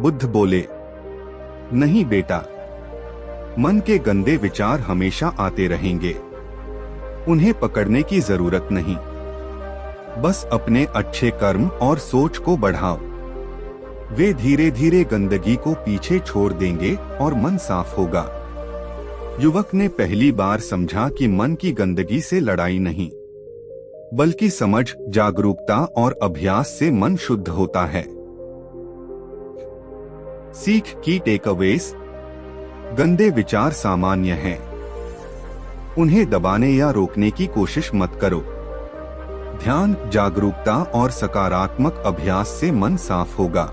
बुद्ध बोले, नहीं बेटा, मन के गंदे विचार हमेशा आते रहेंगे, उन्हें पकड़ने की जरूरत नहीं, बस अपने अच्छे कर्म और सोच को बढ़ाओ। वे धीरे धीरे गंदगी को पीछे छोड़ देंगे और मन साफ होगा। युवक ने पहली बार समझा कि मन की गंदगी से लड़ाई नहीं, बल्कि समझ, जागरूकता और अभ्यास से मन शुद्ध होता है। सीख की टेकअवेज। गंदे विचार सामान्य हैं, उन्हें दबाने या रोकने की कोशिश मत करो। ध्यान, जागरूकता और सकारात्मक अभ्यास से मन साफ होगा।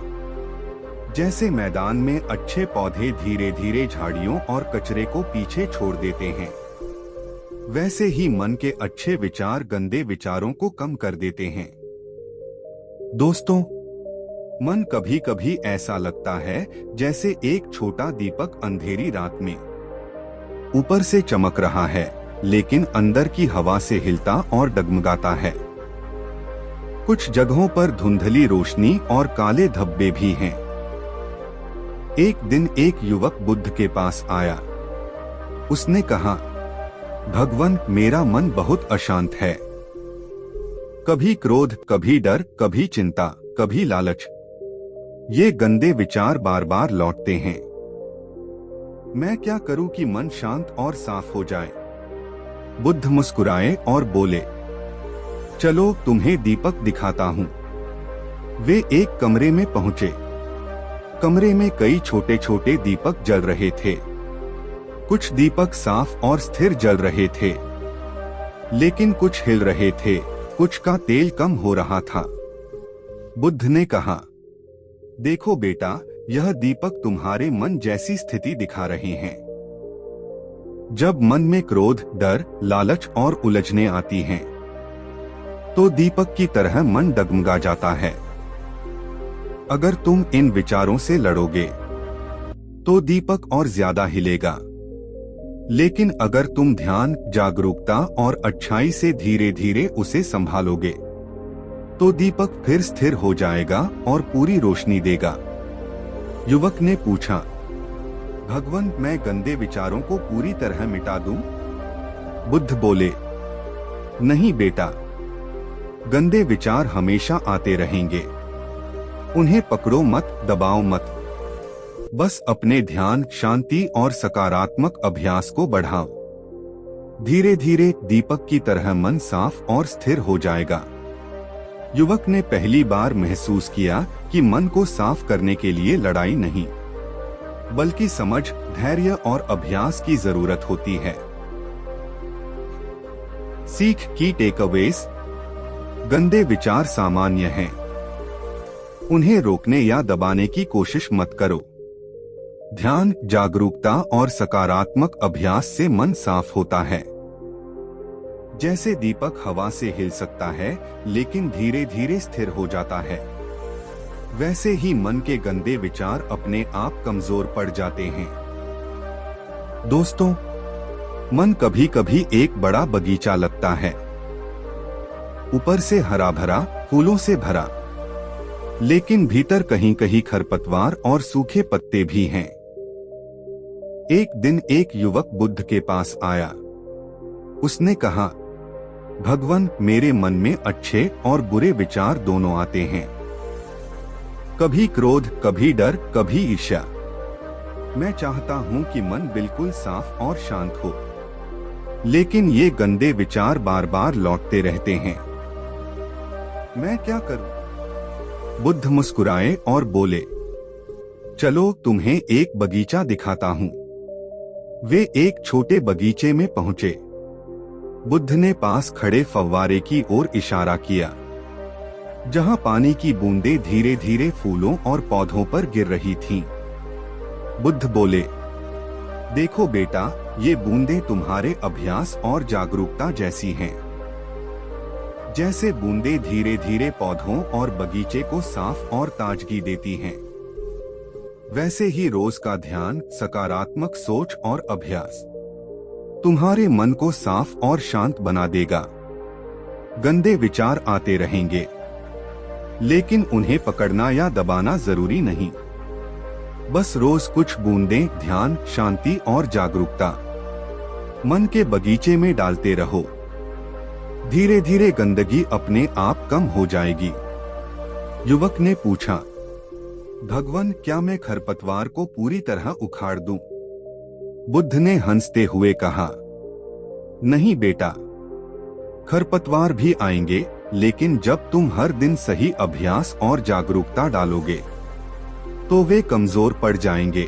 जैसे मैदान में अच्छे पौधे धीरे धीरे झाड़ियों और कचरे को पीछे छोड़ देते हैं, वैसे ही मन के अच्छे विचार गंदे विचारों को कम कर देते हैं। दोस्तों, मन कभी कभी ऐसा लगता है जैसे एक छोटा दीपक अंधेरी रात में ऊपर से चमक रहा है, लेकिन अंदर की हवा से हिलता और डगमगाता है। कुछ जगहों पर धुंधली रोशनी और काले धब्बे भी हैं। एक दिन एक युवक बुद्ध के पास आया। उसने कहा, भगवान, मेरा मन बहुत अशांत है। कभी क्रोध, कभी डर, कभी चिंता, कभी लालच, ये गंदे विचार बार बार लौटते हैं। मैं क्या करूं कि मन शांत और साफ हो जाए? बुद्ध मुस्कुराए और बोले, चलो तुम्हें दीपक दिखाता हूं। वे एक कमरे में पहुंचे। कमरे में कई छोटे छोटे दीपक जल रहे थे। कुछ दीपक साफ और स्थिर जल रहे थे, लेकिन कुछ हिल रहे थे, कुछ का तेल कम हो रहा था। बुद्ध ने कहा, देखो बेटा, यह दीपक तुम्हारे मन जैसी स्थिति दिखा रहे हैं। जब मन में क्रोध, डर, लालच और उलझने आती हैं, तो दीपक की तरह मन डगमगा जाता है। अगर तुम इन विचारों से लड़ोगे, तो दीपक और ज्यादा हिलेगा। लेकिन अगर तुम ध्यान, जागरूकता और अच्छाई से धीरे धीरे उसे संभालोगे, तो दीपक फिर स्थिर हो जाएगा और पूरी रोशनी देगा। युवक ने पूछा, भगवान, मैं गंदे विचारों को पूरी तरह मिटा दूं? बुद्ध बोले, नहीं बेटा, गंदे विचार हमेशा आते रहेंगे, उन्हें पकड़ो मत, दबाओ मत, बस अपने ध्यान, शांति और सकारात्मक अभ्यास को बढ़ाओ। धीरे धीरे दीपक की तरह मन साफ और स्थिर हो जाएगा। युवक ने पहली बार महसूस किया कि मन को साफ करने के लिए लड़ाई नहीं, बल्कि समझ, धैर्य और अभ्यास की जरूरत होती है। सीख की टेकअवेज। गंदे विचार सामान्य हैं, उन्हें रोकने या दबाने की कोशिश मत करो। ध्यान, जागरूकता और सकारात्मक अभ्यास से मन साफ होता है। जैसे दीपक हवा से हिल सकता है, लेकिन धीरे धीरे स्थिर हो जाता है, वैसे ही मन के गंदे विचार अपने आप कमजोर पड़ जाते हैं। दोस्तों, मन कभी कभी एक बड़ा बगीचा लगता है, ऊपर से हरा भरा, फूलों से भरा, लेकिन भीतर कहीं कहीं खरपतवार और सूखे पत्ते भी हैं। एक दिन एक युवक बुद्ध के पास आया। उसने कहा, भगवान, मेरे मन में अच्छे और बुरे विचार दोनों आते हैं। कभी क्रोध, कभी डर, कभी ईर्ष्या। मैं चाहता हूं कि मन बिल्कुल साफ और शांत हो, लेकिन ये गंदे विचार बार बार लौटते रहते हैं। मैं क्या करूं? बुद्ध मुस्कुराए और बोले, चलो तुम्हें एक बगीचा दिखाता हूं। वे एक छोटे बगीचे में पहुंचे। बुद्ध ने पास खड़े फव्वारे की ओर इशारा किया, जहां पानी की बूंदें धीरे धीरे फूलों और पौधों पर गिर रही थीं। बुद्ध बोले, देखो बेटा, ये बूंदें तुम्हारे अभ्यास और जागरूकता जैसी हैं। जैसे बूंदें धीरे धीरे पौधों और बगीचे को साफ और ताजगी देती हैं, वैसे ही रोज का ध्यान, सकारात्मक सोच और अभ्यास तुम्हारे मन को साफ और शांत बना देगा। गंदे विचार आते रहेंगे, लेकिन उन्हें पकड़ना या दबाना जरूरी नहीं। बस रोज कुछ बूंदें ध्यान, शांति और जागरूकता मन के बगीचे में डालते रहो। धीरे धीरे गंदगी अपने आप कम हो जाएगी। युवक ने पूछा, भगवान, क्या मैं खरपतवार को पूरी तरह उखाड़ दूं? बुद्ध ने हंसते हुए कहा, नहीं बेटा, खरपतवार भी आएंगे, लेकिन जब तुम हर दिन सही अभ्यास और जागरूकता डालोगे तो वे कमजोर पड़ जाएंगे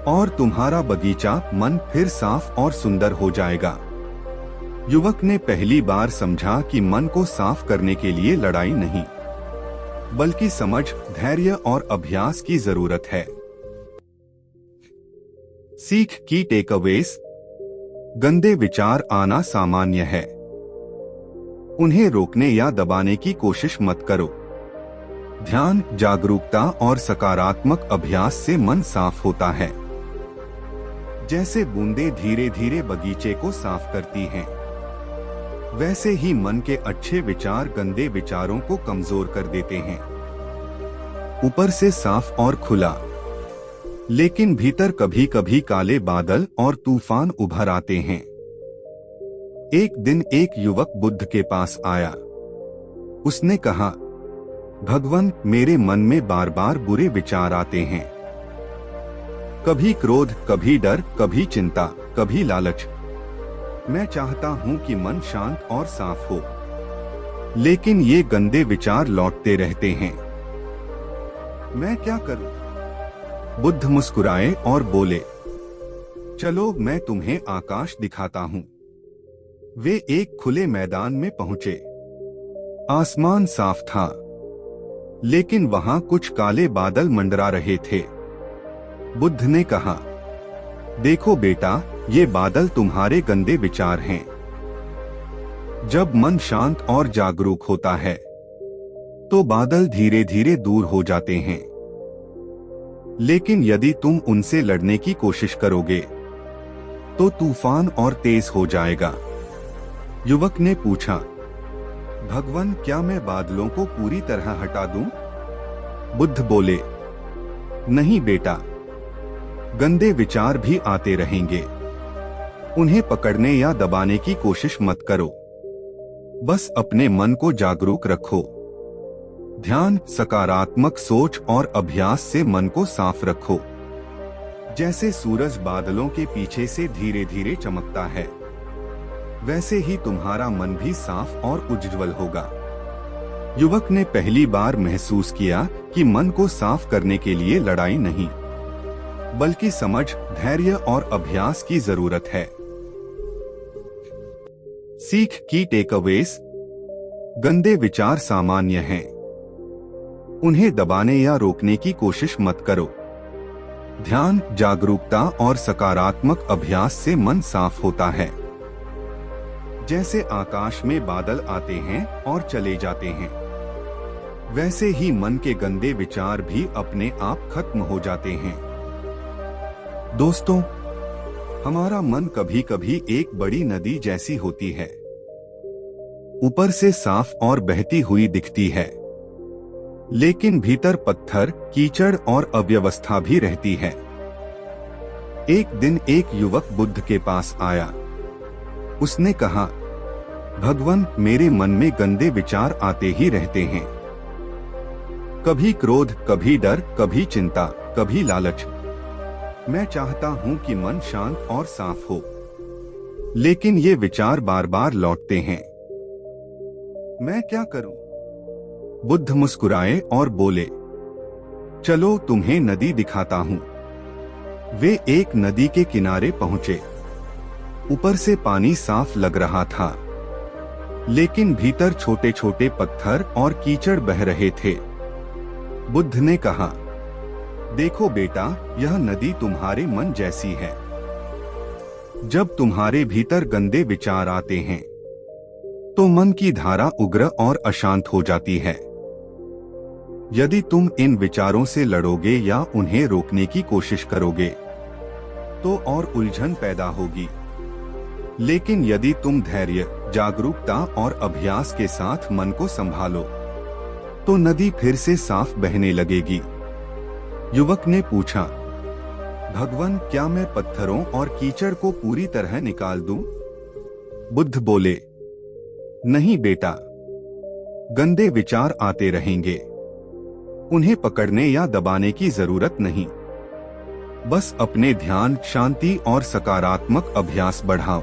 और तुम्हारा बगीचा मन फिर साफ और सुंदर हो जाएगा। युवक ने पहली बार समझा कि मन को साफ करने के लिए लड़ाई नहीं, बल्कि समझ, धैर्य और अभ्यास की जरूरत है। सीख की टेकअवेज। गंदे विचार आना सामान्य है। उन्हें रोकने या दबाने की कोशिश मत करो। ध्यान, जागरूकता और सकारात्मक अभ्यास से मन साफ होता है। जैसे बूंदें धीरे धीरे बगीचे को साफ करती हैं, वैसे ही मन के अच्छे विचार गंदे विचारों को कमजोर कर देते हैं। ऊपर से साफ और खुला, लेकिन भीतर कभी कभी काले बादल और तूफान उभर आते हैं। एक दिन एक युवक बुद्ध के पास आया। उसने कहा, भगवान, मेरे मन में बार बार बुरे विचार आते हैं। कभी क्रोध, कभी डर, कभी चिंता, कभी लालच। मैं चाहता हूं कि मन शांत और साफ हो, लेकिन ये गंदे विचार लौटते रहते हैं। मैं क्या करूं? बुद्ध मुस्कुराए और बोले, चलो मैं तुम्हें आकाश दिखाता हूं। वे एक खुले मैदान में पहुंचे। आसमान साफ था, लेकिन वहां कुछ काले बादल मंडरा रहे थे। बुद्ध ने कहा, देखो बेटा, ये बादल तुम्हारे गंदे विचार हैं। जब मन शांत और जागरूक होता है, तो बादल धीरे धीरे दूर हो जाते हैं। लेकिन यदि तुम उनसे लड़ने की कोशिश करोगे, तो तूफान और तेज हो जाएगा। युवक ने पूछा, भगवान, क्या मैं बादलों को पूरी तरह हटा दूं? बुद्ध बोले, नहीं बेटा, गंदे विचार भी आते रहेंगे। उन्हें पकड़ने या दबाने की कोशिश मत करो। बस अपने मन को जागरूक रखो। ध्यान, सकारात्मक सोच और अभ्यास से मन को साफ रखो। जैसे सूरज बादलों के पीछे से धीरे धीरे चमकता है, वैसे ही तुम्हारा मन भी साफ और उज्ज्वल होगा। युवक ने पहली बार महसूस किया कि मन को साफ करने के लिए लड़ाई नहीं, बल्कि समझ, धैर्य और अभ्यास की जरूरत है। सीख की टेकअवेज। गंदे विचार सामान्य हैं। उन्हें दबाने या रोकने की कोशिश मत करो। ध्यान, जागरूकता और सकारात्मक अभ्यास से मन साफ होता है। जैसे आकाश में बादल आते हैं और चले जाते हैं, वैसे ही मन के गंदे विचार भी अपने आप खत्म हो जाते हैं। दोस्तों, हमारा मन कभी कभी एक बड़ी नदी जैसी होती है। ऊपर से साफ और बहती हुई दिखती है, लेकिन भीतर पत्थर, कीचड़ और अव्यवस्था भी रहती है। एक दिन एक युवक बुद्ध के पास आया। उसने कहा, भगवान, मेरे मन में गंदे विचार आते ही रहते हैं। कभी क्रोध, कभी डर, कभी चिंता, कभी लालच। मैं चाहता हूं कि मन शांत और साफ हो, लेकिन ये विचार बार बार लौटते हैं। मैं क्या करूं? बुद्ध मुस्कुराए और बोले, चलो तुम्हें नदी दिखाता हूं। वे एक नदी के किनारे पहुंचे। ऊपर से पानी साफ लग रहा था, लेकिन भीतर छोटे छोटे पत्थर और कीचड़ बह रहे थे। बुद्ध ने कहा, देखो बेटा, यह नदी तुम्हारे मन जैसी है। जब तुम्हारे भीतर गंदे विचार आते हैं, तो मन की धारा उग्र और अशांत हो जाती है। यदि तुम इन विचारों से लड़ोगे या उन्हें रोकने की कोशिश करोगे तो और उलझन पैदा होगी। लेकिन यदि तुम धैर्य, जागरूकता और अभ्यास के साथ मन को संभालो तो नदी फिर से साफ बहने लगेगी। युवक ने पूछा, भगवान, क्या मैं पत्थरों और कीचड़ को पूरी तरह निकाल दूं? बुद्ध बोले, नहीं बेटा, गंदे विचार आते रहेंगे। उन्हें पकड़ने या दबाने की जरूरत नहीं। बस अपने ध्यान, शांति और सकारात्मक अभ्यास बढ़ाओ।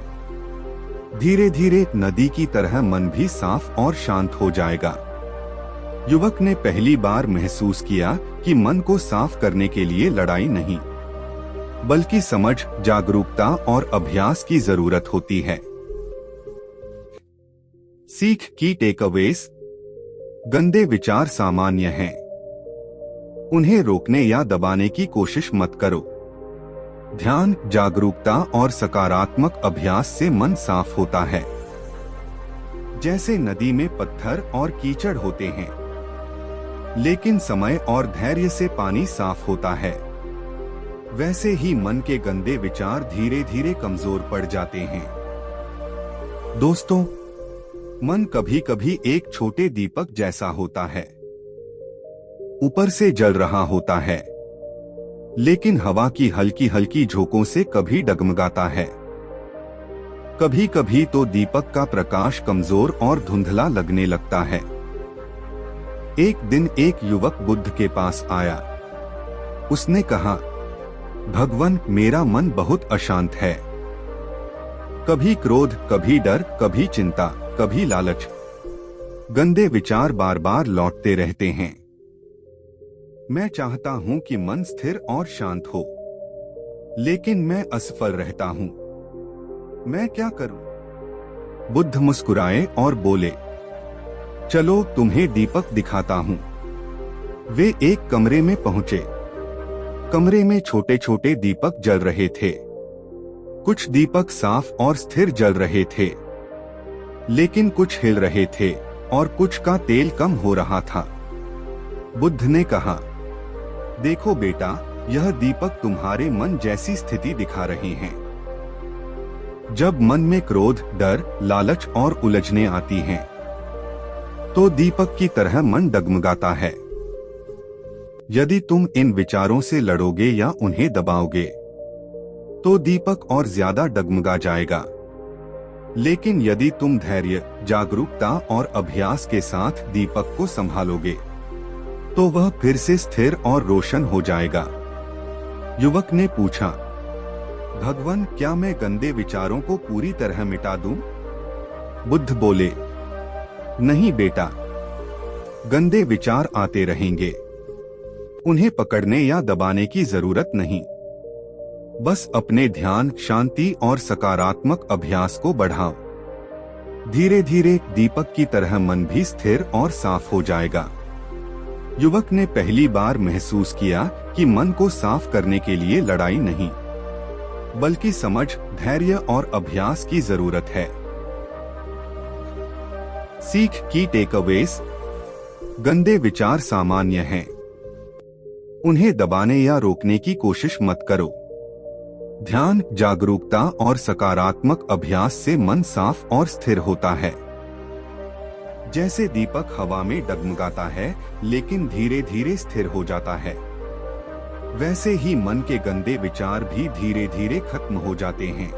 धीरे धीरे नदी की तरह मन भी साफ और शांत हो जाएगा। युवक ने पहली बार महसूस किया कि मन को साफ करने के लिए लड़ाई नहीं, बल्कि समझ, जागरूकता और अभ्यास की जरूरत होती है। सीख की टेकअवेज। गंदे विचार सामान्य हैं। उन्हें रोकने या दबाने की कोशिश मत करो। ध्यान, जागरूकता और सकारात्मक अभ्यास से मन साफ होता है। जैसे नदी में पत्थर और कीचड़ होते हैं, लेकिन समय और धैर्य से पानी साफ होता है, वैसे ही मन के गंदे विचार धीरे धीरे कमजोर पड़ जाते हैं। दोस्तों, मन कभी कभी एक छोटे दीपक जैसा होता है। ऊपर से जल रहा होता है, लेकिन हवा की हल्की हल्की झोंकों से कभी डगमगाता है। कभी कभी तो दीपक का प्रकाश कमजोर और धुंधला लगने लगता है। एक दिन एक युवक बुद्ध के पास आया। उसने कहा, भगवान, मेरा मन बहुत अशांत है। कभी क्रोध, कभी डर, कभी चिंता, कभी लालच। गंदे विचार बार बार लौटते रहते हैं। मैं चाहता हूं कि मन स्थिर और शांत हो, लेकिन मैं असफल रहता हूं। मैं क्या करूं? बुद्ध मुस्कुराए और बोले, चलो तुम्हें दीपक दिखाता हूं। वे एक कमरे में पहुंचे। कमरे में छोटे छोटे दीपक जल रहे थे। कुछ दीपक साफ और स्थिर जल रहे थे, लेकिन कुछ हिल रहे थे और कुछ का तेल कम हो रहा था। बुद्ध ने कहा, देखो बेटा, यह दीपक तुम्हारे मन जैसी स्थिति दिखा रहे हैं। जब मन में क्रोध, डर, लालच और उलझने आती हैं, तो दीपक की तरह मन डगमगाता है। यदि तुम इन विचारों से लड़ोगे या उन्हें दबाओगे तो दीपक और ज्यादा डगमगा जाएगा। लेकिन यदि तुम धैर्य, जागरूकता और अभ्यास के साथ दीपक को संभालोगे तो वह फिर से स्थिर और रोशन हो जाएगा। युवक ने पूछा, भगवान, क्या मैं गंदे विचारों को पूरी तरह मिटा दूं? बुद्ध बोले, नहीं बेटा, गंदे विचार आते रहेंगे। उन्हें पकड़ने या दबाने की जरूरत नहीं। बस अपने ध्यान, शांति और सकारात्मक अभ्यास को बढ़ाओ। धीरे धीरे दीपक की तरह मन भी स्थिर और साफ हो जाएगा। युवक ने पहली बार महसूस किया कि मन को साफ करने के लिए लड़ाई नहीं, बल्कि समझ, धैर्य और अभ्यास की जरूरत है। सीख की टेकअवेज। गंदे विचार सामान्य हैं। उन्हें दबाने या रोकने की कोशिश मत करो। ध्यान, जागरूकता और सकारात्मक अभ्यास से मन साफ और स्थिर होता है। जैसे दीपक हवा में डगमगाता है, लेकिन धीरे धीरे स्थिर हो जाता है, वैसे ही मन के गंदे विचार भी धीरे धीरे खत्म हो जाते हैं।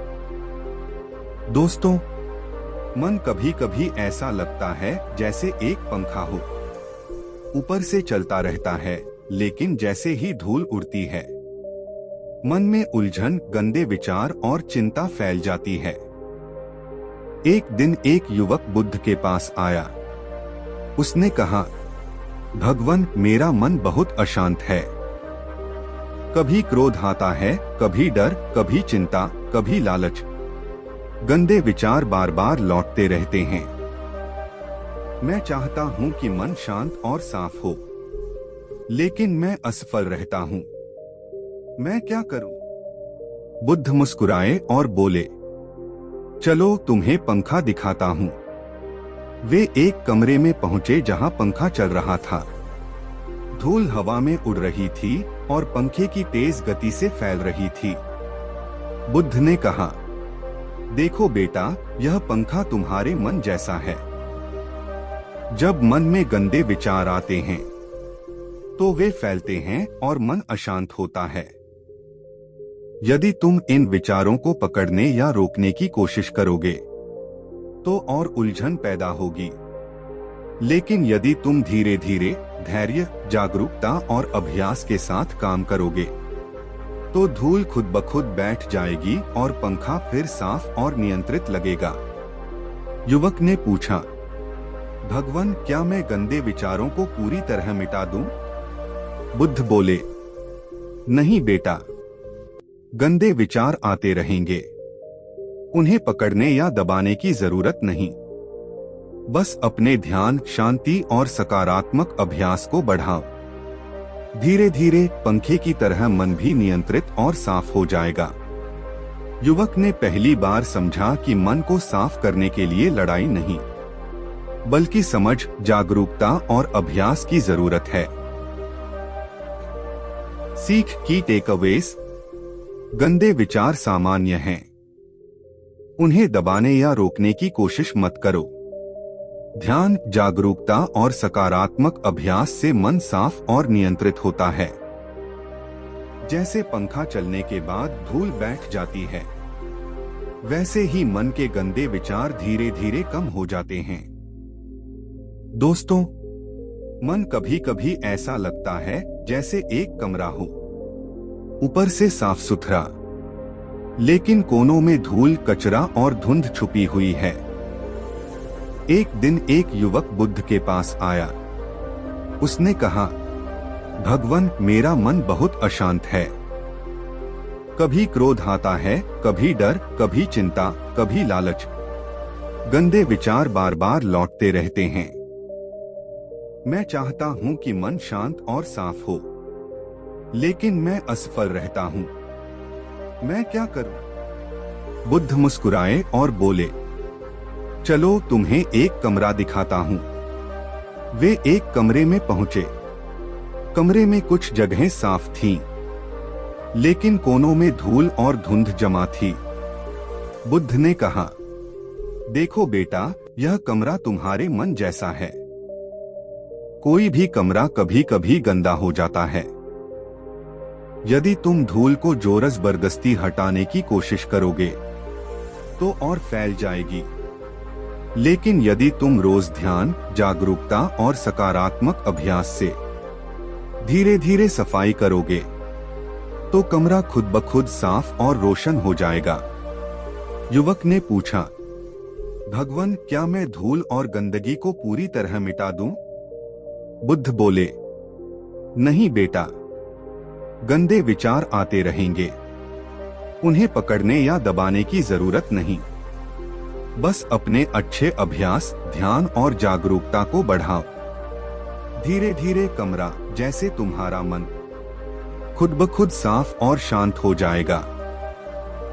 दोस्तों, मन कभी कभी ऐसा लगता है जैसे एक पंखा हो। ऊपर से चलता रहता है, लेकिन जैसे ही धूल उड़ती है, मन में उलझन, गंदे विचार और चिंता फैल जाती है। एक दिन एक युवक बुद्ध के पास आया। उसने कहा, भगवान, मेरा मन बहुत अशांत है। कभी क्रोध आता है, कभी डर, कभी चिंता, कभी लालच। गंदे विचार बार बार लौटते रहते हैं। मैं चाहता हूं कि मन शांत और साफ हो, लेकिन मैं असफल रहता हूं। मैं क्या करूं? बुद्ध मुस्कुराए और बोले, चलो तुम्हें पंखा दिखाता हूं। वे एक कमरे में पहुंचे जहां पंखा चल रहा था। धूल हवा में उड़ रही थी और पंखे की तेज गति से फैल रही थी। बुद्ध ने कहा, देखो बेटा, यह पंखा तुम्हारे मन जैसा है। जब मन में गंदे विचार आते हैं तो वे फैलते हैं और मन अशांत होता है। यदि तुम इन विचारों को पकड़ने या रोकने की कोशिश करोगे तो और उलझन पैदा होगी। लेकिन यदि तुम धीरे धीरे धैर्य, जागरूकता और अभ्यास के साथ काम करोगे तो धूल खुद ब खुद बैठ जाएगी और पंखा फिर साफ और नियंत्रित लगेगा। युवक ने पूछा, भगवान, क्या मैं गंदे विचारों को पूरी तरह मिटा दूं? बुद्ध बोले, नहीं बेटा, गंदे विचार आते रहेंगे। उन्हें पकड़ने या दबाने की जरूरत नहीं। बस अपने ध्यान, शांति और सकारात्मक अभ्यास को बढ़ाओ। धीरे धीरे पंखे की तरह मन भी नियंत्रित और साफ हो जाएगा। युवक ने पहली बार समझा कि मन को साफ करने के लिए लड़ाई नहीं, बल्कि समझ, जागरूकता और अभ्यास की जरूरत है। सीख की टेकअवेज। गंदे विचार सामान्य हैं। उन्हें दबाने या रोकने की कोशिश मत करो। ध्यान, जागरूकता और सकारात्मक अभ्यास से मन साफ और नियंत्रित होता है। जैसे पंखा चलने के बाद धूल बैठ जाती है, वैसे ही मन के गंदे विचार धीरे धीरे कम हो जाते हैं। दोस्तों, मन कभी कभी ऐसा लगता है जैसे एक कमरा हो, ऊपर से साफ सुथरा, लेकिन कोनों में धूल, कचरा और धुंध छुपी हुई है। एक दिन एक युवक बुद्ध के पास आया। उसने कहा, भगवान, मेरा मन बहुत अशांत है। कभी क्रोध आता है, कभी डर, कभी चिंता, कभी लालच। गंदे विचार बार बार लौटते रहते हैं। मैं चाहता हूं कि मन शांत और साफ हो, लेकिन मैं असफल रहता हूं। मैं क्या करूं? बुद्ध मुस्कुराए और बोले, चलो तुम्हें एक कमरा दिखाता हूं। वे एक कमरे में पहुंचे। कमरे में कुछ जगहें साफ थीं, लेकिन कोनों में धूल और धुंध जमा थी। बुद्ध ने कहा, देखो बेटा, यह कमरा तुम्हारे मन जैसा है। कोई भी कमरा कभी कभी गंदा हो जाता है। यदि तुम धूल को जबरदस्ती हटाने की कोशिश करोगे तो और फैल जाएगी। लेकिन यदि तुम रोज ध्यान, जागरूकता और सकारात्मक अभ्यास से धीरे धीरे सफाई करोगे तो कमरा खुद ब खुद साफ और रोशन हो जाएगा। युवक ने पूछा, भगवान, क्या मैं धूल और गंदगी को पूरी तरह मिटा दूं? बुद्ध बोले, नहीं बेटा, गंदे विचार आते रहेंगे। उन्हें पकड़ने या दबाने की जरूरत नहीं। बस अपने अच्छे अभ्यास, ध्यान और जागरूकता को बढ़ाओ। धीरे धीरे कमरा, जैसे तुम्हारा मन, खुद ब खुद साफ और शांत हो जाएगा।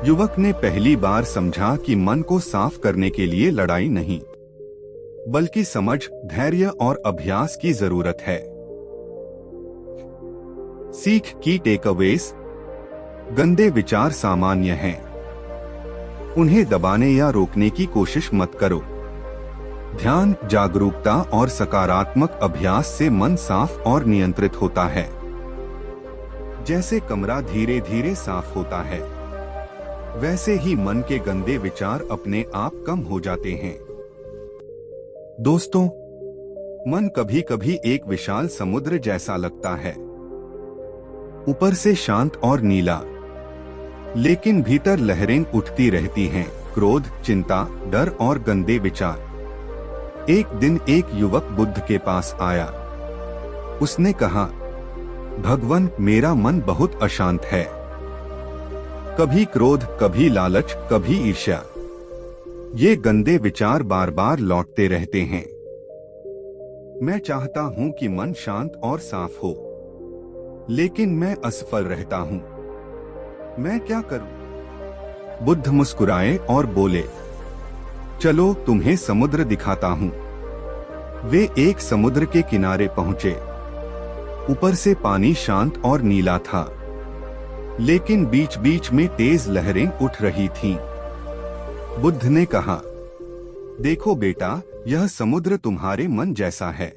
युवक ने पहली बार समझा कि मन को साफ करने के लिए लड़ाई नहीं, बल्कि समझ, धैर्य और अभ्यास की जरूरत है। सीख की टेकअवेज। गंदे विचार सामान्य हैं। उन्हें दबाने या रोकने की कोशिश मत करो। ध्यान, जागरूकता और सकारात्मक अभ्यास से मन साफ और नियंत्रित होता है। जैसे कमरा धीरे धीरे साफ होता है, वैसे ही मन के गंदे विचार अपने आप कम हो जाते हैं। दोस्तों, मन कभी कभी एक विशाल समुद्र जैसा लगता है, ऊपर से शांत और नीला, लेकिन भीतर लहरें उठती रहती हैं, क्रोध, चिंता, डर और गंदे विचार। एक दिन एक युवक बुद्ध के पास आया। उसने कहा, भगवान, मेरा मन बहुत अशांत है। कभी क्रोध, कभी लालच, कभी ईर्ष्या। ये गंदे विचार बार बार लौटते रहते हैं। मैं चाहता हूं कि मन शांत और साफ हो, लेकिन मैं असफल रहता हूं। मैं क्या करूं? बुद्ध मुस्कुराए और बोले, चलो तुम्हें समुद्र दिखाता हूं। वे एक समुद्र के किनारे पहुंचे। ऊपर से पानी शांत और नीला था, लेकिन बीच बीच में तेज लहरें उठ रही थीं। बुद्ध ने कहा, देखो बेटा, यह समुद्र तुम्हारे मन जैसा है।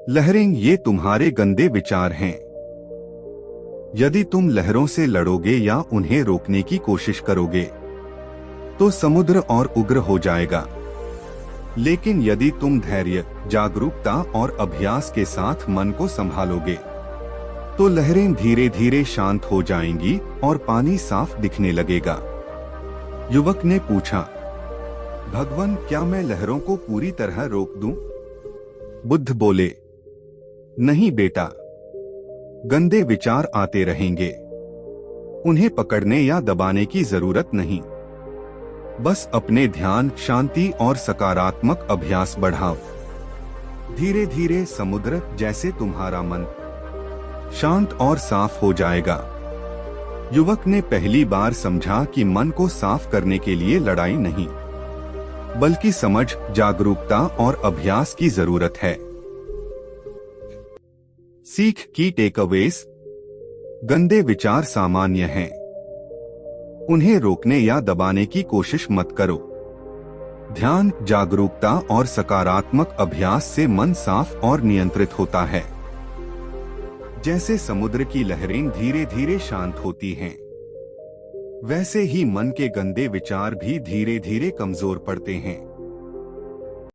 लहरें ये तुम्हारे गंदे विचार हैं। यदि तुम लहरों से लड़ोगे या उन्हें रोकने की कोशिश करोगे तो समुद्र और उग्र हो जाएगा। लेकिन यदि तुम धैर्य, जागरूकता और अभ्यास के साथ मन को संभालोगे तो लहरें धीरे धीरे शांत हो जाएंगी और पानी साफ दिखने लगेगा। युवक ने पूछा, भगवान, क्या मैं लहरों को पूरी तरह रोक दूं? बुद्ध बोले, नहीं बेटा, गंदे विचार आते रहेंगे। उन्हें पकड़ने या दबाने की जरूरत नहीं। बस अपने ध्यान, शांति और सकारात्मक अभ्यास बढ़ाओ। धीरे धीरे समुद्र जैसे तुम्हारा मन शांत और साफ हो जाएगा। युवक ने पहली बार समझा कि मन को साफ करने के लिए लड़ाई नहीं, बल्कि समझ, जागरूकता और अभ्यास की जरूरत है। सीख की टेकअवेज। गंदे विचार सामान्य हैं। उन्हें रोकने या दबाने की कोशिश मत करो। ध्यान, जागरूकता और सकारात्मक अभ्यास से मन साफ और नियंत्रित होता है। जैसे समुद्र की लहरें धीरे धीरे शांत होती हैं, वैसे ही मन के गंदे विचार भी धीरे धीरे कमजोर पड़ते हैं।